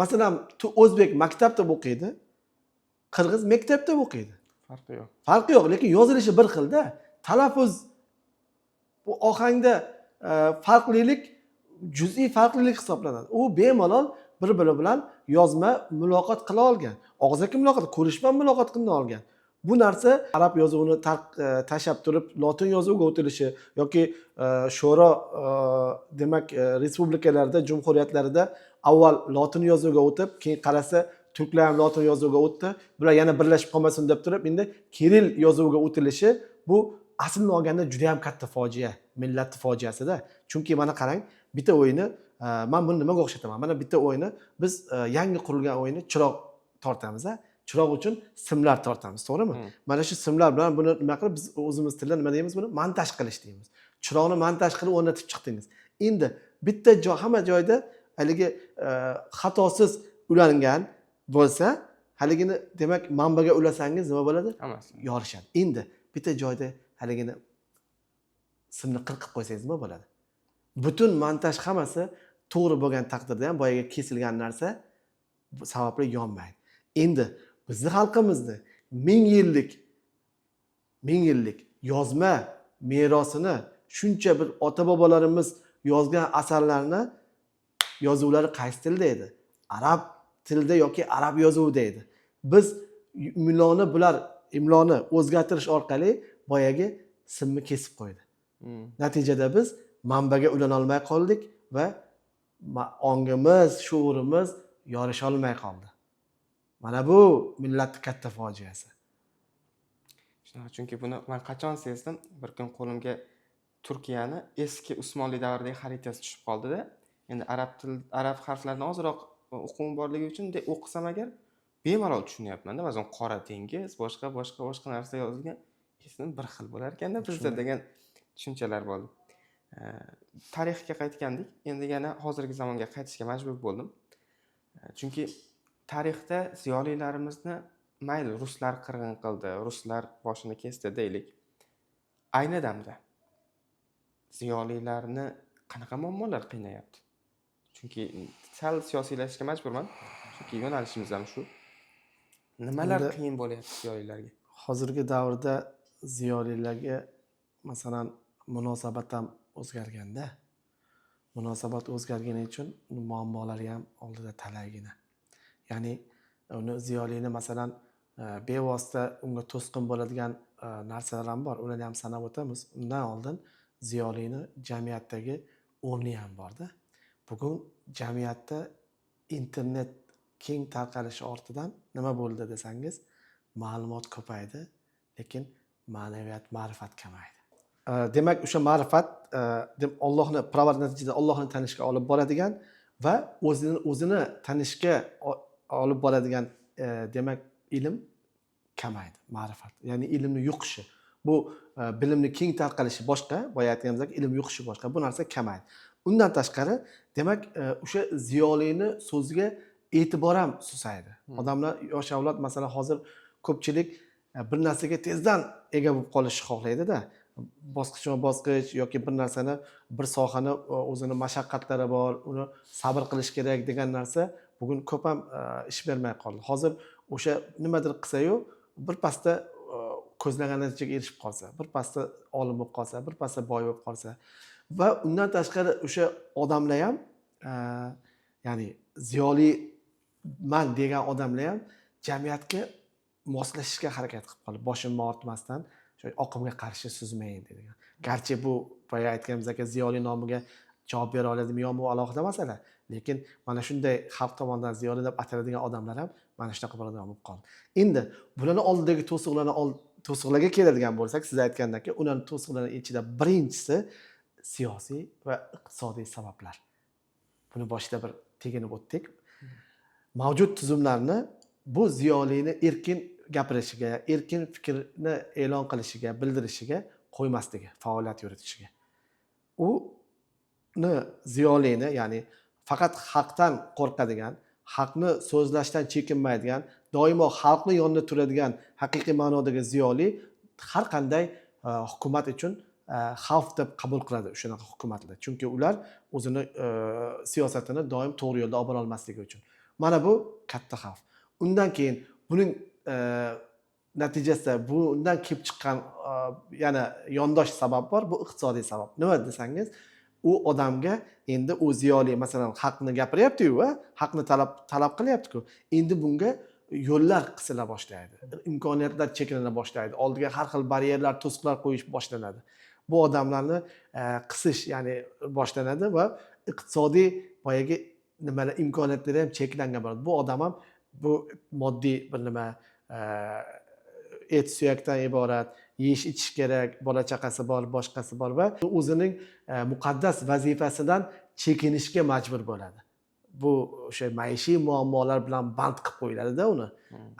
Masalan, o'zbek maktabda o'qiydi, qirg'iz maktabda o'qiydi. farqi yo'q. Farqi yo'q, lekin yozilishi bir xilda. Talaffuz bu ohangda farqlilik juz'iy farqlilik hisoblanadi. U bemalol bir-biri bilan yozma muloqot qila olgan. Og'zaki muloqot, ko'rishma muloqot qila olgan. Bu narsa arab yozuvini tashab turib lotin yozuviga o'tilishi yoki sho'ro demak respublikalarda, jumhuriyatlarida avval lotin yozuviga o'tib, keyin qarasa turklar ham lotin yozuviga o'tdi. Bular yana birlashib qolmasin deb turib, endi kiril yozuviga o'tilishi bu aslini olganda juda ham katta fojia, millat fojiasida. Chunki mana qarang, bitta o'yini men buni nimaga o'xshataman? Mana bitta o'yini biz yangi qurilgan o'yini chiroq tortamiz, chiroq uchun simlar tortamiz, to'g'rimi? Mana shu simlar bilan buni nima qilib biz o'zimiz tilda nima deymiz buni? Montaj qilish deymiz. Chiroqni montaj qilib o'rnatib chiqdingiz. Endi bitta hamma joyda haligi xatosiz ulangan bo'lsa, haligini demak manbaga ulasangiz nima bo'ladi? Hammasi Yorishadi. Endi bitta joyda haligini simni qirqib qo'ysangiz nima bo'ladi? Butun montaj hammasi to'g'ri bo'lgan taqdirda ham boyaga kesilgan narsa sababli yonmaydi. Endi bizning xalqimizni ming yillik yozma merosini shuncha bir ota-bobolarimiz yozgan asarlarni yozuvlari qaysi tilda edi? Arab tilda yoki arab yozuvida edi. Biz imloni o'zgartirish orqali boyagi simni kesib qo'ydi. Natijada biz manbaga ulana olmay qoldik va ongimiz, shuurimiz yorisha olmay qoldi. Mana bu millatning katta fojiasi. Chunki buni men qachon sezdim? Bir kun qo'limga Turkiyani eski Usmonli davridagi xaritasi tushib qoldi-da. Endi arab harflaridan ozroq o'quvim borligi uchun o'qisam agar bemalol tushunyapman-da. Ba'zan Qora dengiz, boshqa narsa yozilgan. Esim bir xil bo'lar ekanda bizda degan tushunchalar bo'ldi. Tarixga qaytgandik. Endi yana hozirgi zamonga qaytishga majbur bo'ldim. Chunki tarixda ziyolilarimizni mayli ruslar qirg'in qildi, ruslar boshini kesdi deylik. Ayni damda ziyolilarni qanaqa muammolar qiynayapti? Chunki sal siyosiylashishga majburman. Chunki yo'nalishimiz ham shu. Nimalar qiyin bo'lyapti ziyolilarga? Hozirgi davrda ziyolilarga masalan munosabat ham o'zgarganda. Munosabat o'zgargani uchun muammolari ham oldida talaygina. Ya'ni uni ziyolini masalan bevosita unga to'sqin bo'ladigan narsalar ham bor. Ularni ham sanab o'tamiz. Undan oldin ziyolini jamiyatdagi o'rni ham borda. Bugun jamiyatda internet keng tarqalishi ortidan nima bo'ldi desangiz, ma'lumot ko'paydi, lekin ma'naviyat, ma'rifat kamaydi. Demak, o'sha ma'rifat Allohni natijada Allohni tanishga olib boradigan va o'zini tanishga olib boradigan demak ilm kamaydi, ma'rifat. Ya'ni ilmni yuqishi. Bu bilimni keng tarqalishi boshqa, boya aytganimizdek ilm yuqishi boshqa. Bu narsa kamaydi. Undan tashqari, demak, o'sha ziyolini so'ziga e'tibor ham susaydi. Odamlar, yosh avlod masalan hozir ko'pchilik bir narsaga tezdan ega bo'lib qolishni xohlaydi-da. Bosqichma-bosqich yoki bir narsani, bir sohani o'zini mashaqqatlari bor, uni sabr qilish kerak degan narsa bugun ko'p ham ish bermay qoldi. Hozir o'sha nimadir qilsa-yu, bir pasda ko'zlagan natijaga erishib qolsa, bir pasda olim bo'lib qolsa, bir pasda boy bo'lib qolsa va undan tashqari o'sha odamlar ham ya'ni ziyoliman degan odamlar ham jamiyatga moslashishga harakat qilib qoldi. Boshimni ortmasdan o'sha oqimga qarshi suzmang degan. Garchi bu boya aytganimizdek ziyoli nomiga javob bera oladimi yo'qmi alohida masala. Lekin mana shunday xalq tomonidan ziyoli deb ataladigan odamlar ham mana shunaqa bo'ladigan bo'lib qoldi. Endi bularning oldidagi to'siqlarga keladigan bo'lsak, siz aytgandek, ularning to'siqlarining ichida birinchisi siyosiy va iqtisodiy sabablar. Buni boshida bir teginib o'tdik. Mavjud tuzumlarni bu ziyolini erkin gapirishiga, erkin fikrni e'lon qilishiga, bildirishiga qo'ymasligi, faoliyat yuritishiga. Uni ziyolini, ya'ni faqat haqdan qo'rqadigan, haqni so'zlashdan chekinmaydigan, doimo xalqning yonida turadigan haqiqiy ma'nodagi ziyoli har qanday hukumat uchun xavf deb qabul qiladi shunaqa hukumatlar. Chunki ular o'zini siyosatini doim to'g'ri yo'lda olib bora olmasligi uchun. Mana bu katta xavf. Undan keyin buning natijasida bundan kelib chiqqan yana yondosh sabab bor, bu iqtisodiy sabab. Nima desangiz, u odamga endi u ziyoli masalan haqni gapiryapti-yu, haqni talab qilyapti-ku. Endi bunga yo'llar qisila boshlaydi. Imkoniyatlar cheklana boshlaydi. Oldiga har xil baryerlar, to'siqlar qo'yish boshlanadi. Bu odamlarni qisish, ya'ni boshlanadi va iqtisodiy boyagi nimalar imkoniyatlari ham cheklangan bo'ladi. Bu odam ham bu moddiy bir nima et suyakdan iborat, yeyish ichish kerak, bola chaqasi bor, boshqasi bor va o'zining muqaddas vazifasidan chekinishga majbur bo'ladi. Bu o'sha maishiy muammolar bilan band qilib qo'yiladi-da uni.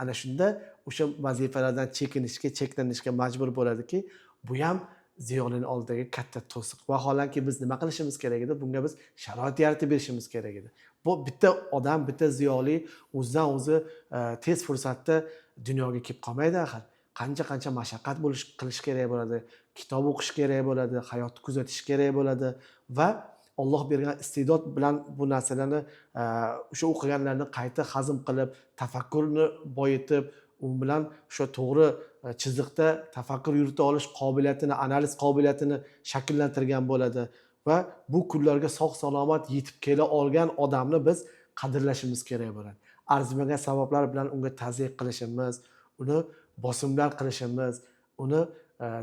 Ana shunda o'sha vazifalardan chekinishga, cheklanishga majbur bo'ladiki, bu ham ziyolining oldidagi katta to'siq. Vaholanki biz nima qilishimiz kerak edi? Bunga biz sharoit yaratib berishimiz kerak edi. Bu bitta odam, bitta ziyoli o'zidan o'zi tez fursatda dunyoga kelib qolmaydi axir. Qancha mashaqqat qilish kerak bo'ladi, kitob o'qish kerak bo'ladi, hayotni kuzatish kerak bo'ladi va Alloh bergan iste'dod bilan bu narsalarni o'sha o'qiganlarni qayta hazm qilib, tafakkurni boyitib, u bilan o'sha to'g'ri chiziqda tafakkur yurita olish qobiliyatini, analiz qobiliyatini shakllantirgan bo'ladi va bu kunlarga sog'-salomat yetib kela olgan odamni biz qadrlashimiz kerak bo'ladi. Arzimagan sabablar bilan unga tazyiq qilishimiz, uni bosimlar qilishimiz, uni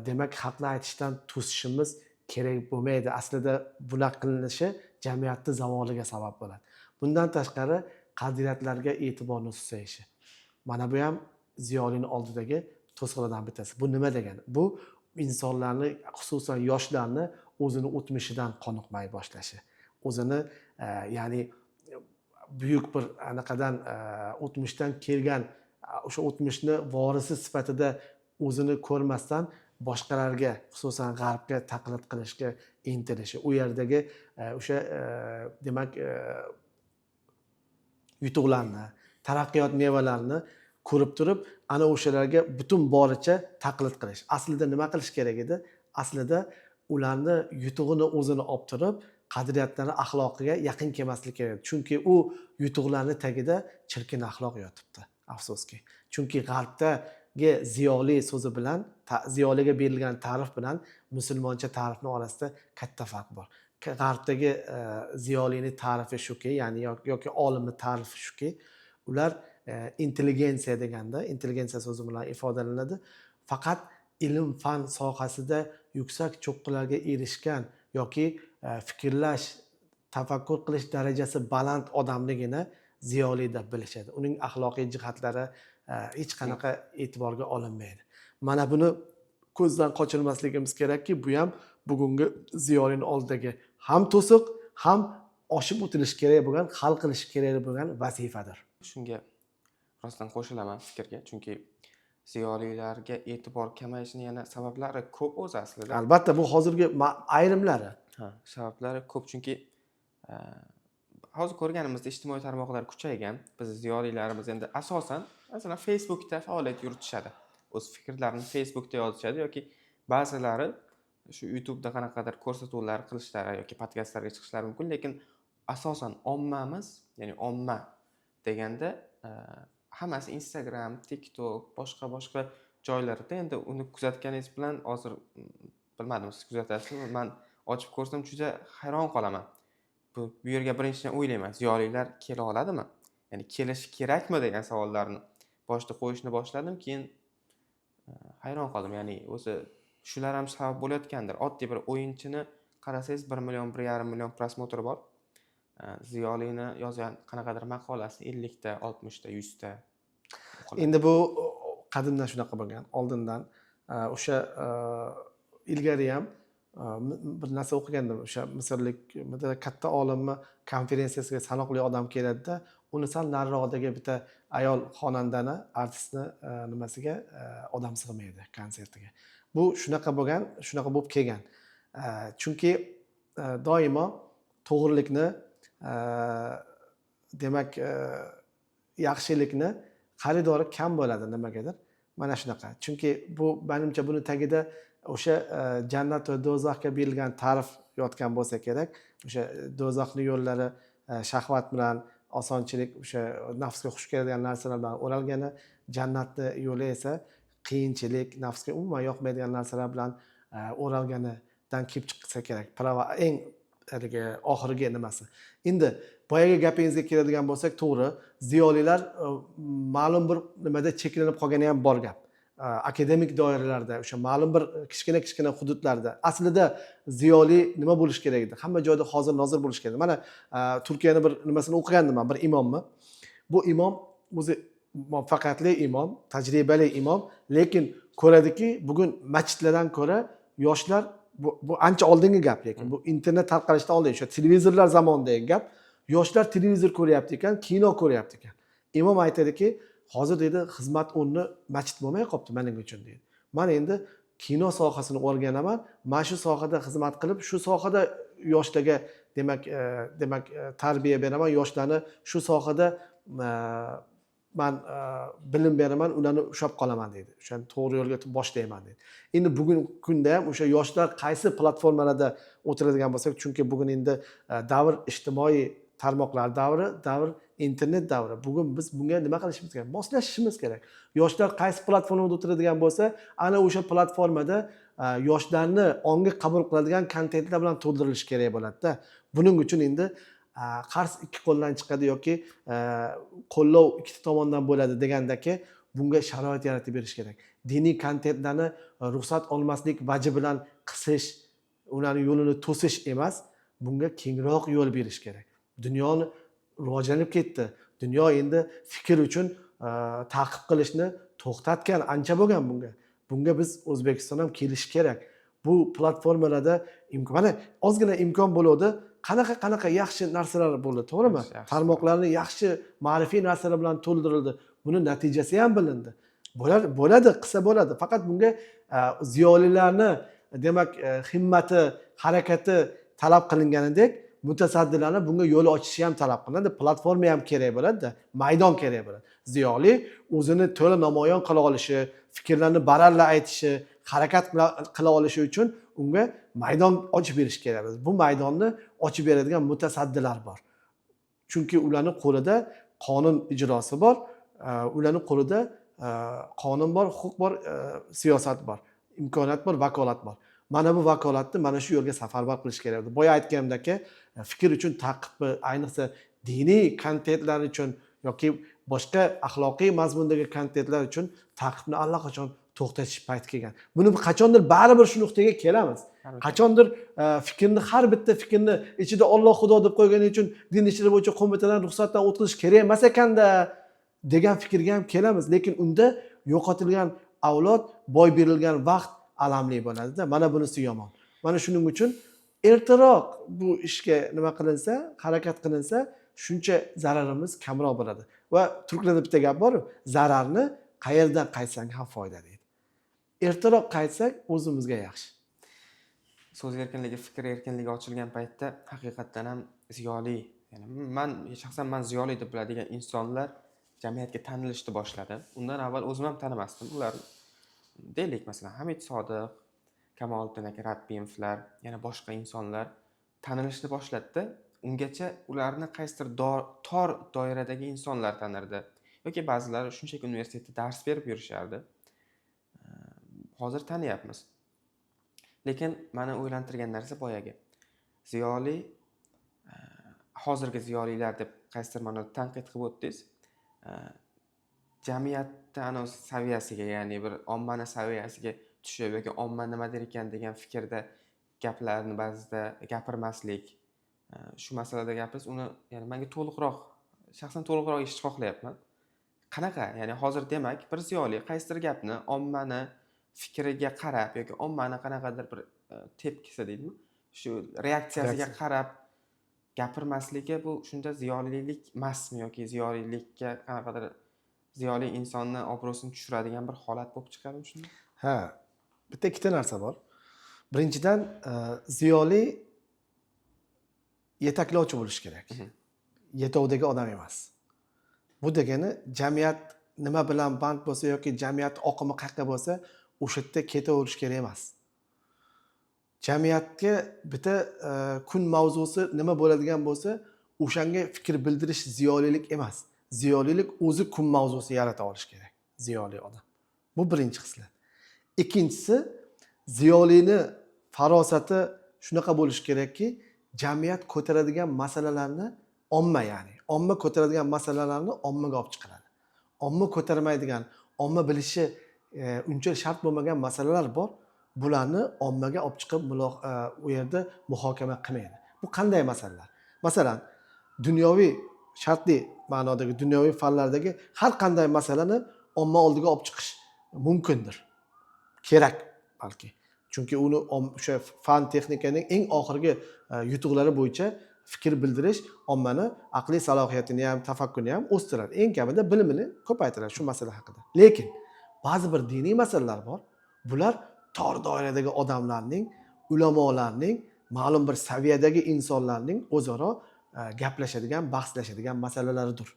demak haqni aytishdan to'sishimiz kerak bo'lmaydi. Aslida bunaqa qilinishi jamiyatning zavoliga sabab bo'ladi. Bundan tashqari qadriyatlarga e'tiborni susayishi. Mana bu ham ziyolining oldidagi to'siqlardan bittasi. Bu nima degani? Bu insonlarni, xususan yoshlarni o'zini o'tmishidan qoniqmay boshlashi. O'zini ya'ni buyuk bir anaqadan o'tmishdan kelgan o'sha o'tmishni vorisi sifatida o'zini ko'rmasdan boshqalarga, xususan g'arbga taqlid qilishga intilishi. U yerdagi o'sha demak yutuqlarni, taraqqiyot mevalarini ko'rib turib, ana o'shalarga butun boricha taqlid qilish. Aslida nima qilish kerak edi? Aslida ularni yutug'ini o'zini olib turib, qadriyatlari axloqiga yaqin kelmaslik kerak. Chunki u yutuqlarning tagida chirkin axloq yotibdi, afsuski. Chunki g'arbdagi ziyoli so'zi bilan, ziyoliga berilgan ta'rif bilan musulmoncha ta'rifning orasida katta farq bor. G'arbdagi ziyolining ta'rifi shuki, ya'ni yoki olimning ta'rifi shuki, ular intelligensiya deganda, intelligensiya so'zi bilan ifodalanadi. Faqat ilm fan sohasida yuksak cho'qqilarga erishgan yoki fikrlash, tafakkur qilish darajasi baland odamligini ziyoli deb bilishadi. Uning axloqiy jihatlari hech qanaqa e'tiborga olinmaydi. Mana buni ko'zdan qochirmasligimiz kerakki, bu ham bugungi ziyolining oldidagi ham to'siq, ham oshib o'tilish kerak bo'lgan, hal qilish kerak bo'lgan vazifadir. Shunga rostdan qo'shilaman fikrga, chunki ziyolilarga e'tibor kamayishining yana sabablari ko'p o'zi aslida. Albatta, bu hozirgi ayrimlari. Sabablari ko'p, chunki hozir ko'rganimizda ijtimoiy tarmoqlar kuchaygan. Biz ziyolilarimiz endi asosan masalan Facebookda faoliyat yuritishadi. O'z fikrlarini Facebookda yozishadi yoki ba'zilari shu YouTube'da qanaqadir ko'rsatuvlar qilishlari yoki podkastlarga chiqishlari mumkin, lekin asosan ommamiz, ya'ni omma deganda hammasi Instagram, TikTok, boshqa joylarda. Endi uni kuzatganingiz bilan hozir bilmadim, siz kuzatasizmi? Men ochib ko'rsam juda hayron qolaman. Bu yerga birinchidan o'ylayman, ziyolilar kela oladimi? Ya'ni kelish kerakmi degan savollarni boshda qo'yishni boshladim, keyin hayron qoldim. Ya'ni o'zi shular ham sabab bo'layotgandir. Oddiy bir o'yinchini qarasangiz 1 million, 1,5 million prosmotri bor. Ziyolini yozgan qanaqadir maqolasi 50 ta, 60 ta, 100 ta o'qiladi. Endi bu qadimdan shunaqa bo'lgan. Oldindan o'sha ilgari ham bir narsa o'qigandim. O'sha misrlik katta olimni konferensiyasiga sanoqli odam keladida, uni sal nariroqdagi bitta ayol xonandani, artistni nimasiga odam sig'maydi konsertiga. Bu shunaqa bo'lgan, shunaqa bo'lib kelgan. Chunki doimo to'g'rilikni, demak, yaxshilikni xaridori kam bo'ladi nimagadir. Mana shunaqa. Chunki bu menimcha buni tagida o'sha jannat va do'zaxga berilgan ta'rif yotgan bo'lsa kerak. O'sha do'zaxning yo'llari shahvat bilan, osonchilik, o'sha nafsga xush keladigan narsalar bilan o'ralgani, jannatni yo'li esa qiyinchilik, nafsga umuman yoqmaydigan narsalar bilan o'ralganidan kelib chiqsa kerak. Prava eng oxirgi nimasi. Endi boyaga gapingizga keladigan bo'lsak, to'g'ri, ziyolilar ma'lum bir nimada cheklanib qolgani ham bor gap. Akademik doiralarda, o'sha ma'lum bir kichkina hududlarda aslida ziyoli nima bo'lish kerak edi? Hamma joyda hozir nozir bo'lish kerak. Mana Turkiyani bir nimasini o'qigandim men, bir imomni. Bu imom o'zi muvaffaqiyatli imom, tajribali imom, lekin ko'radiki, bugun masjidlardan ko'ra yoshlar bu ancha oldingi gap, lekin bu internet tarqalishidan oldin, o'sha televizorlar zamonidagi gap. Yoshlar televizor ko'ryapti ekan, kino ko'ryapti ekan. Imom aytadiki, hozir deydi, xizmat o'rni masjid bo'lmay qolibdi mening uchun deydi. Men endi kino sohasini o'rganaman, mana shu sohada xizmat qilib, shu sohada yoshlarga demak tarbiya beraman, yoshlarni shu sohada men bilim beraman, ularni ushlab qolaman deydi. O'shani to'g'ri yo'lga boshlayman deydi. Endi bugun kunda ham o'sha yoshlar qaysi platformalarda o'tiradigan bo'lsak, chunki bugun endi davr ijtimoiy tarmoqlar davr internet davri. Bugun biz bunga nima qilishimiz kerak? Moslashishimiz kerak. Yoshlar qaysi platformada o'tiradigan bo'lsa, ana o'sha platformada yoshlarni ongi qabul qiladigan kontentlar bilan to'ldirilishi kerak bo'ladi-da. Buning uchun endi qars ikki qo'ldan chiqadi yoki qo'llov ikkita tomondan bo'ladi degandaki, bunga sharoit yaratib berish kerak. Diniy kontentlarni ruxsat olmaslik vaji bilan qisish, ularning yo'lini to'sish emas, bunga kengroq yo'l berish kerak. Dunyoni rivojlanib ketdi. Dunyo endi fikr uchun ta'qib qilishni to'xtatgan ancha bo'lgan bunga. Bunga biz O'zbekiston ham kelish kerak. Bu platformalarda mana ozgina imkon bo'ldi, qanaqa yaxshi narsalar bo'ldi, to'g'rimi? Tarmoqlarni yaxshi ma'rifiy narsalar bilan to'ldirildi. Buni natijasi ham bilindi. Bo'ladi, qilsa bo'ladi. Faqat bunga ziyolilarni, demak, himmati, harakati talab qilinganidek, mutasaddilarni bunga yo'l ochishi ham talab qilinadi. Platforma ham kerak bo'ladi, maydon kerak bo'ladi. Ziyoli o'zini to'la namoyon qila olishi, fikrlarni baralla aytishi, harakat qila olishi uchun unga maydon ochib berish kerak. Bu maydonni ochib beradigan mutasaddilar bor. Chunki ularning qo'lida qonun ijrosi bor, ularning qo'lida qonun bor, huquq bor, siyosat bor, imkoniyat bor, vakolat bor. Mana bu vakolatni mana shu yo'lga safarbar qilish kerak edi. Boya aytganimdek, fikr uchun ta'qibni, ayniqsa diniy kontentlar uchun yoki boshqa axloqiy mazmundagi kontentlar uchun ta'qibni allaqachon to'xtatish payti kelgan. Buni qachondir baribir shu nuqtaga kelamiz. Qachondir fikrni, har bitta fikrni ichida Alloh Xudo deb qo'ygani uchun din ishlari bo'yicha qo'mitadan ruxsatdan o'tkazish kerak emas ekanda degan fikrga ham kelamiz. Lekin unda yo'qotilgan avlod, boy berilgan vaqt alamli bo'ladi-da. Mana bunisi yomon. Mana shuning uchun ertaroq bu ishga nima qilinsa, harakat qilinsa, shuncha zararimiz kamroq bo'ladi. Va turklarda bitta gap bor, zararni qayerdan qaytsang ham foyda deydi. Ertaroq qaytsak o'zimizga yaxshi. So'z erkinligi, fikr erkinligi ochilgan paytda haqiqatdan ham ziyoli, ya'ni shaxsan men ziyoli deb biladigan insonlar jamiyatga tanilishni boshladi. Undan avval o'zim ham tanimasdim. Ular deylik, masalan, Hamid Sodiq, Kamoliddin aka Rabbiyevlar, yana boshqa insonlar tanilishni boshladi. Ungacha ularni qaysidir tor doiradagi insonlar tanirdi. Yoki ba'zilari shunchaki universitetda dars berib yurishardi. Hozir taniyapmiz. Lekin meni o'ylantirgan narsa boyagi. Ziyoli, hozirgi ziyolilar deb qaysidir ma'noda tanqid qilib o'tdingiz. jamiyatni ana o'sha saviyasiga, ya'ni bir ommani saviyasiga tushib yoki omma nima der ekan degan fikrda gaplarni ba'zida gapirmaslik, shu masalada gapirish uni ya'ni menga shaxsan to'liqroq eshitishni xohlayapman. Qanaqa? Ya'ni hozir demak, bir ziyoli qaysidir gapni ommani fikriga qarab yoki ommani qanaqadir bir tepkisi deydimi? Shu reaksiyasiga Reaksiya. qarab gapirmasligi bu shunda ziyolilik emasmi yoki ziyolilikka qanaqadir ziyoli insonni obro'sini tushiradigan bir holat bo'lib chiqadimi shunda? Ha, bitta ikkita narsa bor. Birinchidan, ziyoli yetaklovchi bo'lish kerak. Yetovdagi odam emas. Bu degani jamiyat nima bilan band bo'lsa yoki jamiyat oqimi qayerga bo'lsa, o'sha yerda ketaverish kerak emas. Jamiyatga bitta kun mavzusi nima bo'ladigan bo'lsa, o'shanga fikr bildirish ziyolilik emas. Ziyolilik o'zi kun mavzusi yarata olish kerak. Ziyoli odam. Bu birinchi xislat. Ikkinchisi, ziyolini farosati shunaqa bo'lishi kerakki, jamiyat ko'taradigan masalalarni omma ko'taradigan masalalarni ommaga olib chiqaradi. Omma ko'tarmaydigan, omma bilishi uncha shart bo'lmagan masalalar bor. Bularni ommaga olib chiqib u yerda muhokama qilmaydi. Bu qanday masalalar? Masalan, dunyoviy shartli ma'nodagi dunyoviy fanlardagi har qanday masalani omma oldiga olib chiqish mumkindir. Kerak balki. Chunki uni o'sha fan texnikaning eng oxirgi yutuqlari bo'yicha fikr bildirish ommani aqliy salohiyatini ham, tafakkurini ham o'stiradi. Eng kamida bilimini ko'paytiradi shu masala haqida. Lekin ba'zi bir diniy masalalar bor. Bular tor doiradagi odamlarning, ulamolarning, ma'lum bir saviyadagi insonlarning o'zaro gaplashadigan, bahslashadigan masalalaridir.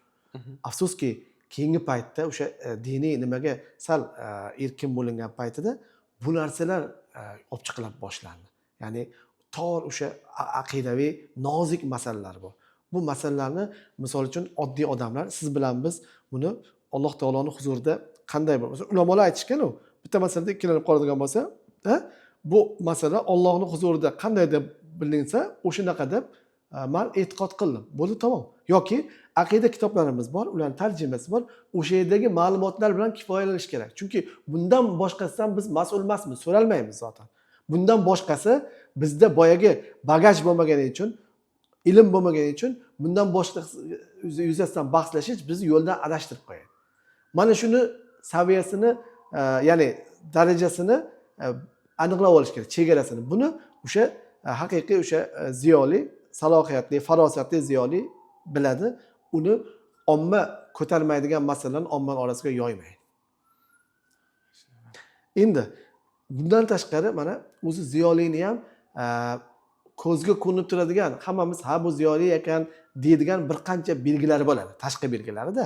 Afsuski, keyingi paytda o'sha diniy nimaga sal erkin bo'lingan paytida bu narsalar olib chiqila boshlandi. Ya'ni tor o'sha aqidaviy nozik masalalar bor. Bu masalalarni misol uchun oddiy odamlar, siz bilan biz buni Alloh taoloning huzurida qanday bo'lsa, ulamolar aytishgan-ku, bitta masalada ikkilanib qoladigan bo'lsa, bu masala Allohning huzurida qanday deb bilinsa, o'shanaqa deb men e'tiqod qildim. Bo'ldi, tamom. Yoki aqida kitoblarimiz bor, ularning tarjimasi bor. O'sha yerdagi ma'lumotlar bilan kifoyalanish kerak. Chunki bundan boshqasidan biz mas'ul emasmiz, so'ralmaymiz zaten. Bundan boshqasi bizda boyagi bagaj bo'lmagani uchun, ilm bo'lmagani uchun bundan boshqa yuzasidan bahslashish bizni yo'ldan adashtirib qo'yadi. Mana shuni saviyasini, ya'ni darajasini aniqlab olish kerak, chegarasini. Buni o'sha haqiqiy o'sha ziyoli, salohiyatli, farosatli ziyoli biladi. Uni omma ko'tarmaydigan masalalarni omma orasiga yoymaydi. Endi bundan tashqari mana o'zi ziyolini ham ko'zga ko'rinib turadigan, hammamiz ha bu ziyoli ekan deydigan bir qancha belgilari bo'ladi, tashqi belgilari-da.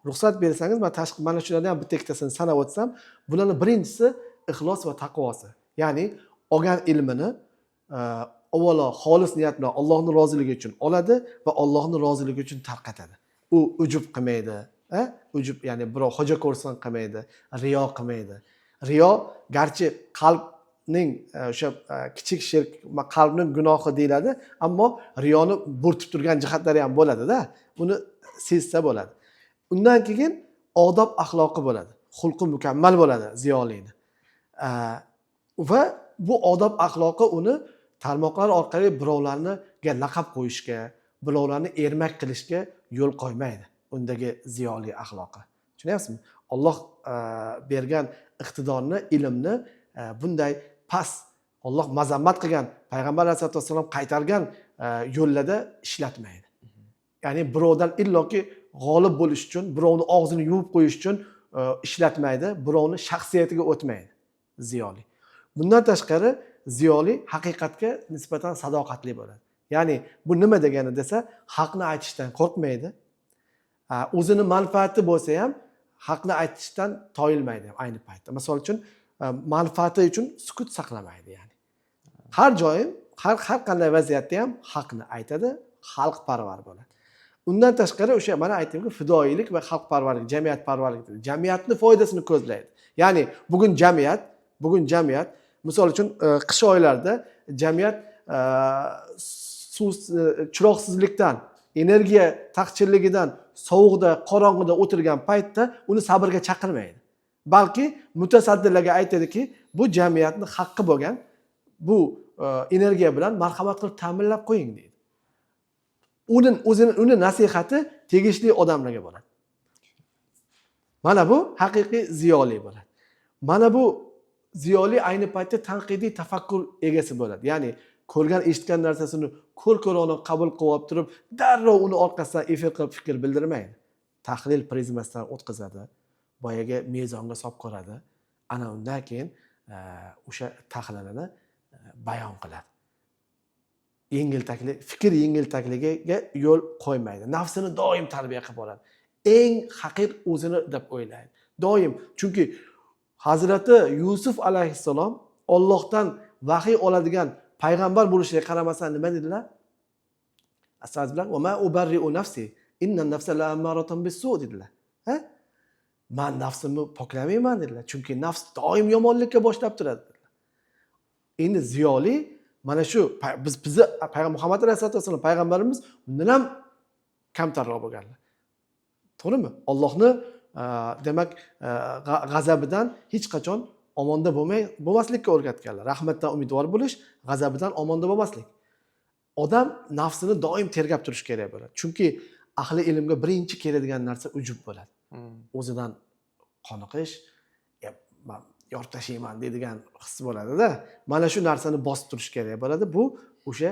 Ruxsat bersangiz, men tashqi mana shulardan ham bitta ikkitasini sanab o'tsam, bularning birinchisi ixlos va taqvosi. Ya'ni olgan ilmini avvalo xolis niyat bilan Allohning roziligi uchun oladi va Allohning roziligi uchun tarqatadi. U ujub qilmaydi, ujub ya'ni birov xo'ja ko'rsin qilmaydi, riyo qilmaydi. Riyo garchi qalbning o'sha kichik shirk, qalbning gunohi deyiladi, ammo riyoni bo'rtib turgan jihatlari ham bo'ladi-da. Buni sezsa bo'ladi. Undan keyin odob axloqi bo'ladi. Xulqi mukammal bo'ladi ziyolini. Va bu odob axloqi uni tarmoqlar orqali birovlarga laqab qo'yishga, birovlarni ermak qilishga yo'l qo'ymaydi. Undagi ziyoli axloqi. Tushunyapsizmi? Alloh bergan iqtidorni, ilmni bunday past, Alloh mazammat qilgan, payg'ambar sollallohu alayhi vasallam qaytargan yo'llarda ishlatmaydi. Ya'ni birovdan illoki g'olib bo'lish uchun, birovni og'zini yuvib qo'yish uchun ishlatmaydi, birovni shaxsiyatiga o'tmaydi ziyoli. Bundan tashqari ziyoli haqiqatga nisbatan sadoqatli bo'ladi. Ya'ni bu nima degani desa, haqni aytishdan qo'rqmaydi. O'zini manfaati bo'lsa ham haqni aytishdan toyilmaydi ayni paytda. Misol uchun manfaati uchun sukut saqlamaydi yani. Har doim, har qanday vaziyatda ham haqni aytadi, xalqparvar bo'ladi. Undan tashqari o'sha mana aytdimki, fidoyilik va xalqparvarlik, jamiyatparvarlik, jamiyatni foydasini ko'zlaydi. Ya'ni bugun jamiyat misol uchun qish oylarida jamiyat chiroqsizlikdan energiya taqchilligidan sovuqda, qorong'ida o'tirgan paytda uni sabrga chaqirmaydi. Balki mutasaddilarga aytadiki, bu jamiyatning haqqi bo'lgan bu energiya bilan marhamat qilib ta'minlab qo'ying deydi. Uni nasihati tegishli odamlarga bo'ladi. Mana bu haqiqiy ziyoli bo'ladi. Mana bu ziyoli ayni paytda tanqidiy tafakkur egasi bo'ladi. Ya'ni ko'rgan, eshitgan narsasini ko'rko'rona qabul qilib turib, darrov uni orqasidan efir qilib fikr bildirmaydi. Tahlil prizmasidan o'tkazadi, boyaga mezonga solib ko'radi. Ana undan keyin o'sha tahlilini bayon qiladi. Fikr yengiltakligiga yo'l qo'ymaydi. Nafsini doim tarbiya qilib boradi. Eng haqir o'zini deb o'ylaydi. Doim, chunki Hazrati Yusuf alayhissalom Allohdan vahiy oladigan payg'ambar bo'lishiga qaramasdan nima dedilar? Astagfirullah, "Va ma ubarri'u nafsi, inna nafsa la'ammaratun bis-su" dedilar. Ha? Men nafsimni poklamayman dedilar. Chunki nafs doim yomonlikka boshlab turadi. Endi ziyoli mana shu bizni payg'ambar Muhammad alayhisolatu vasallam payg'ambarimiz undan ham kamtarroq bo'lganlar. To'g'rimi? Allohni demak g'azabidan hech qachon omonda bo'lmaslikka o'rgatganlar. Rahmatdan umidvor bo'lish, g'azabidan omonda bo'lmaslik. Odam nafsini doim tergab turish kerak bo'ladi. Chunki ahli ilmga birinchi keladigan narsa ujub bo'ladi. O'zidan qoniqish, men yorib tashlayman deydigan his bo'ladi-da. Mana shu narsani bosib turish kerak bo'ladi. Bu o'sha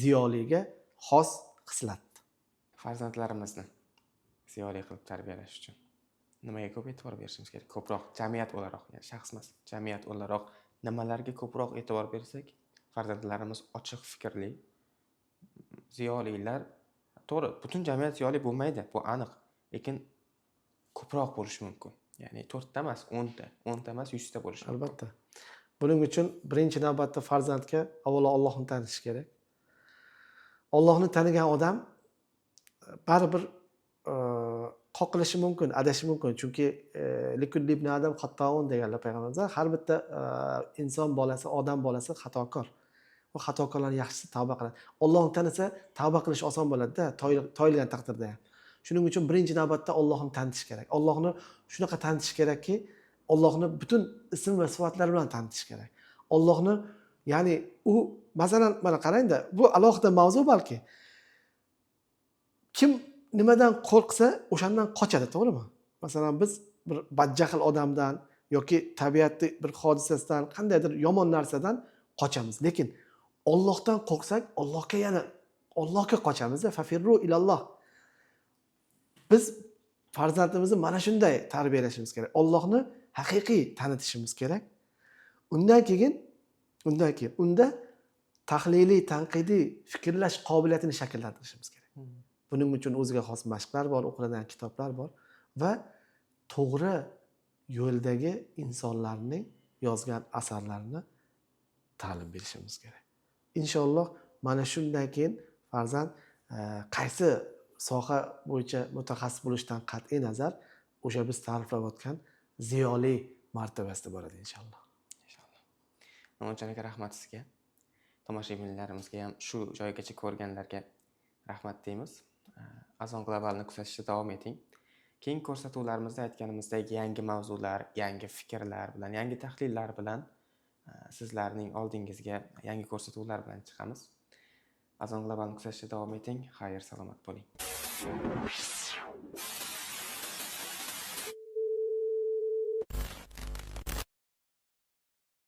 ziyoliga xos xislat. Farzandlarimizni ziyoli qilib tarbiyalash uchun nimaga ko'p e'tibor berishimiz kerak? Ko'proq jamiyat o'laroq, ya'ni shaxs emas, jamiyat o'laroq nimalarga ko'proq e'tibor bersak, farzandlarimiz ochiq fikrli, ziyolilar, to'g'ri, butun jamiyat ziyoli bo'lmaydi, bu aniq, lekin ko'proq bo'lishi mumkin. Ya'ni 4 ta emas, 10 ta, 10 ta emas, 100 ta bo'lishi mumkin. Albatta. Buning uchun birinchi navbatda farzandga avvalo Allohni tanish kerak. Allohni tanigan odam baribir qoqilishi mumkin, adashi mumkin. Chunki likulli ibn adam xattoun deganlar payg'ambarimiz. Har bitta inson bolasi, odam bolasi xatokor. Bu xatokorlarning yaxshisi tavba qiladi. Allohni tanisa, tavba qilish oson bo'ladi-da, toyilgan taqdirda ham. Shuning uchun birinchi navbatda Allohni tanitish kerak. Allohni shunaqa tanitish kerakki, Allohni butun ism va sifatlari bilan tanitish kerak. Allohni, ya'ni u masalan mana qarang-da, bu alohida mavzu balki. Kim nimadan qo'rqsa, o'shandan qochadi, to'g'rimi? Masalan, biz bir badjahl odamdan yoki tabiatning bir hodisasidan, qandaydir yomon narsadan qochamiz. Lekin Allohdan qo'rqsak, Allohga qochamiz-da, fafirru ilalloh. Biz farzandimizni mana shunday tarbiyalashimiz kerak. Allohni haqiqiy tanitishimiz kerak. Undan keyin unda tahliliy, tanqidiy fikrlash qobiliyatini shakllantirishimiz kerak. Buning uchun o'ziga xos mashqlar bor, o'qiladigan kitoblar bor va to'g'ri yo'ldagi insonlarning yozgan asarlarini ta'lim berishimiz kerak. Inshaalloh mana shundan keyin farzand qaysi soha bo'yicha mutaxassis bo'lishdan qat'iy nazar o'sha biz ta'riflayotgan ziyoli martabasida bo'ladi inshaalloh. No'njon aka, rahmat sizga. Tomoshabinlarimizga ham shu joygacha ko'rganlarga rahmat deymiz. Azon Globalni kuzatishda davom eting. Keyingi ko'rsatuvlarimizda aytganimizdek yangi mavzular, yangi fikrlar bilan, yangi tahlillar bilan sizlarning oldingizga yangi ko'rsatuvlar bilan chiqamiz. Azon Globalni kuzatishda davom eting. Xayr, salomat bo'ling.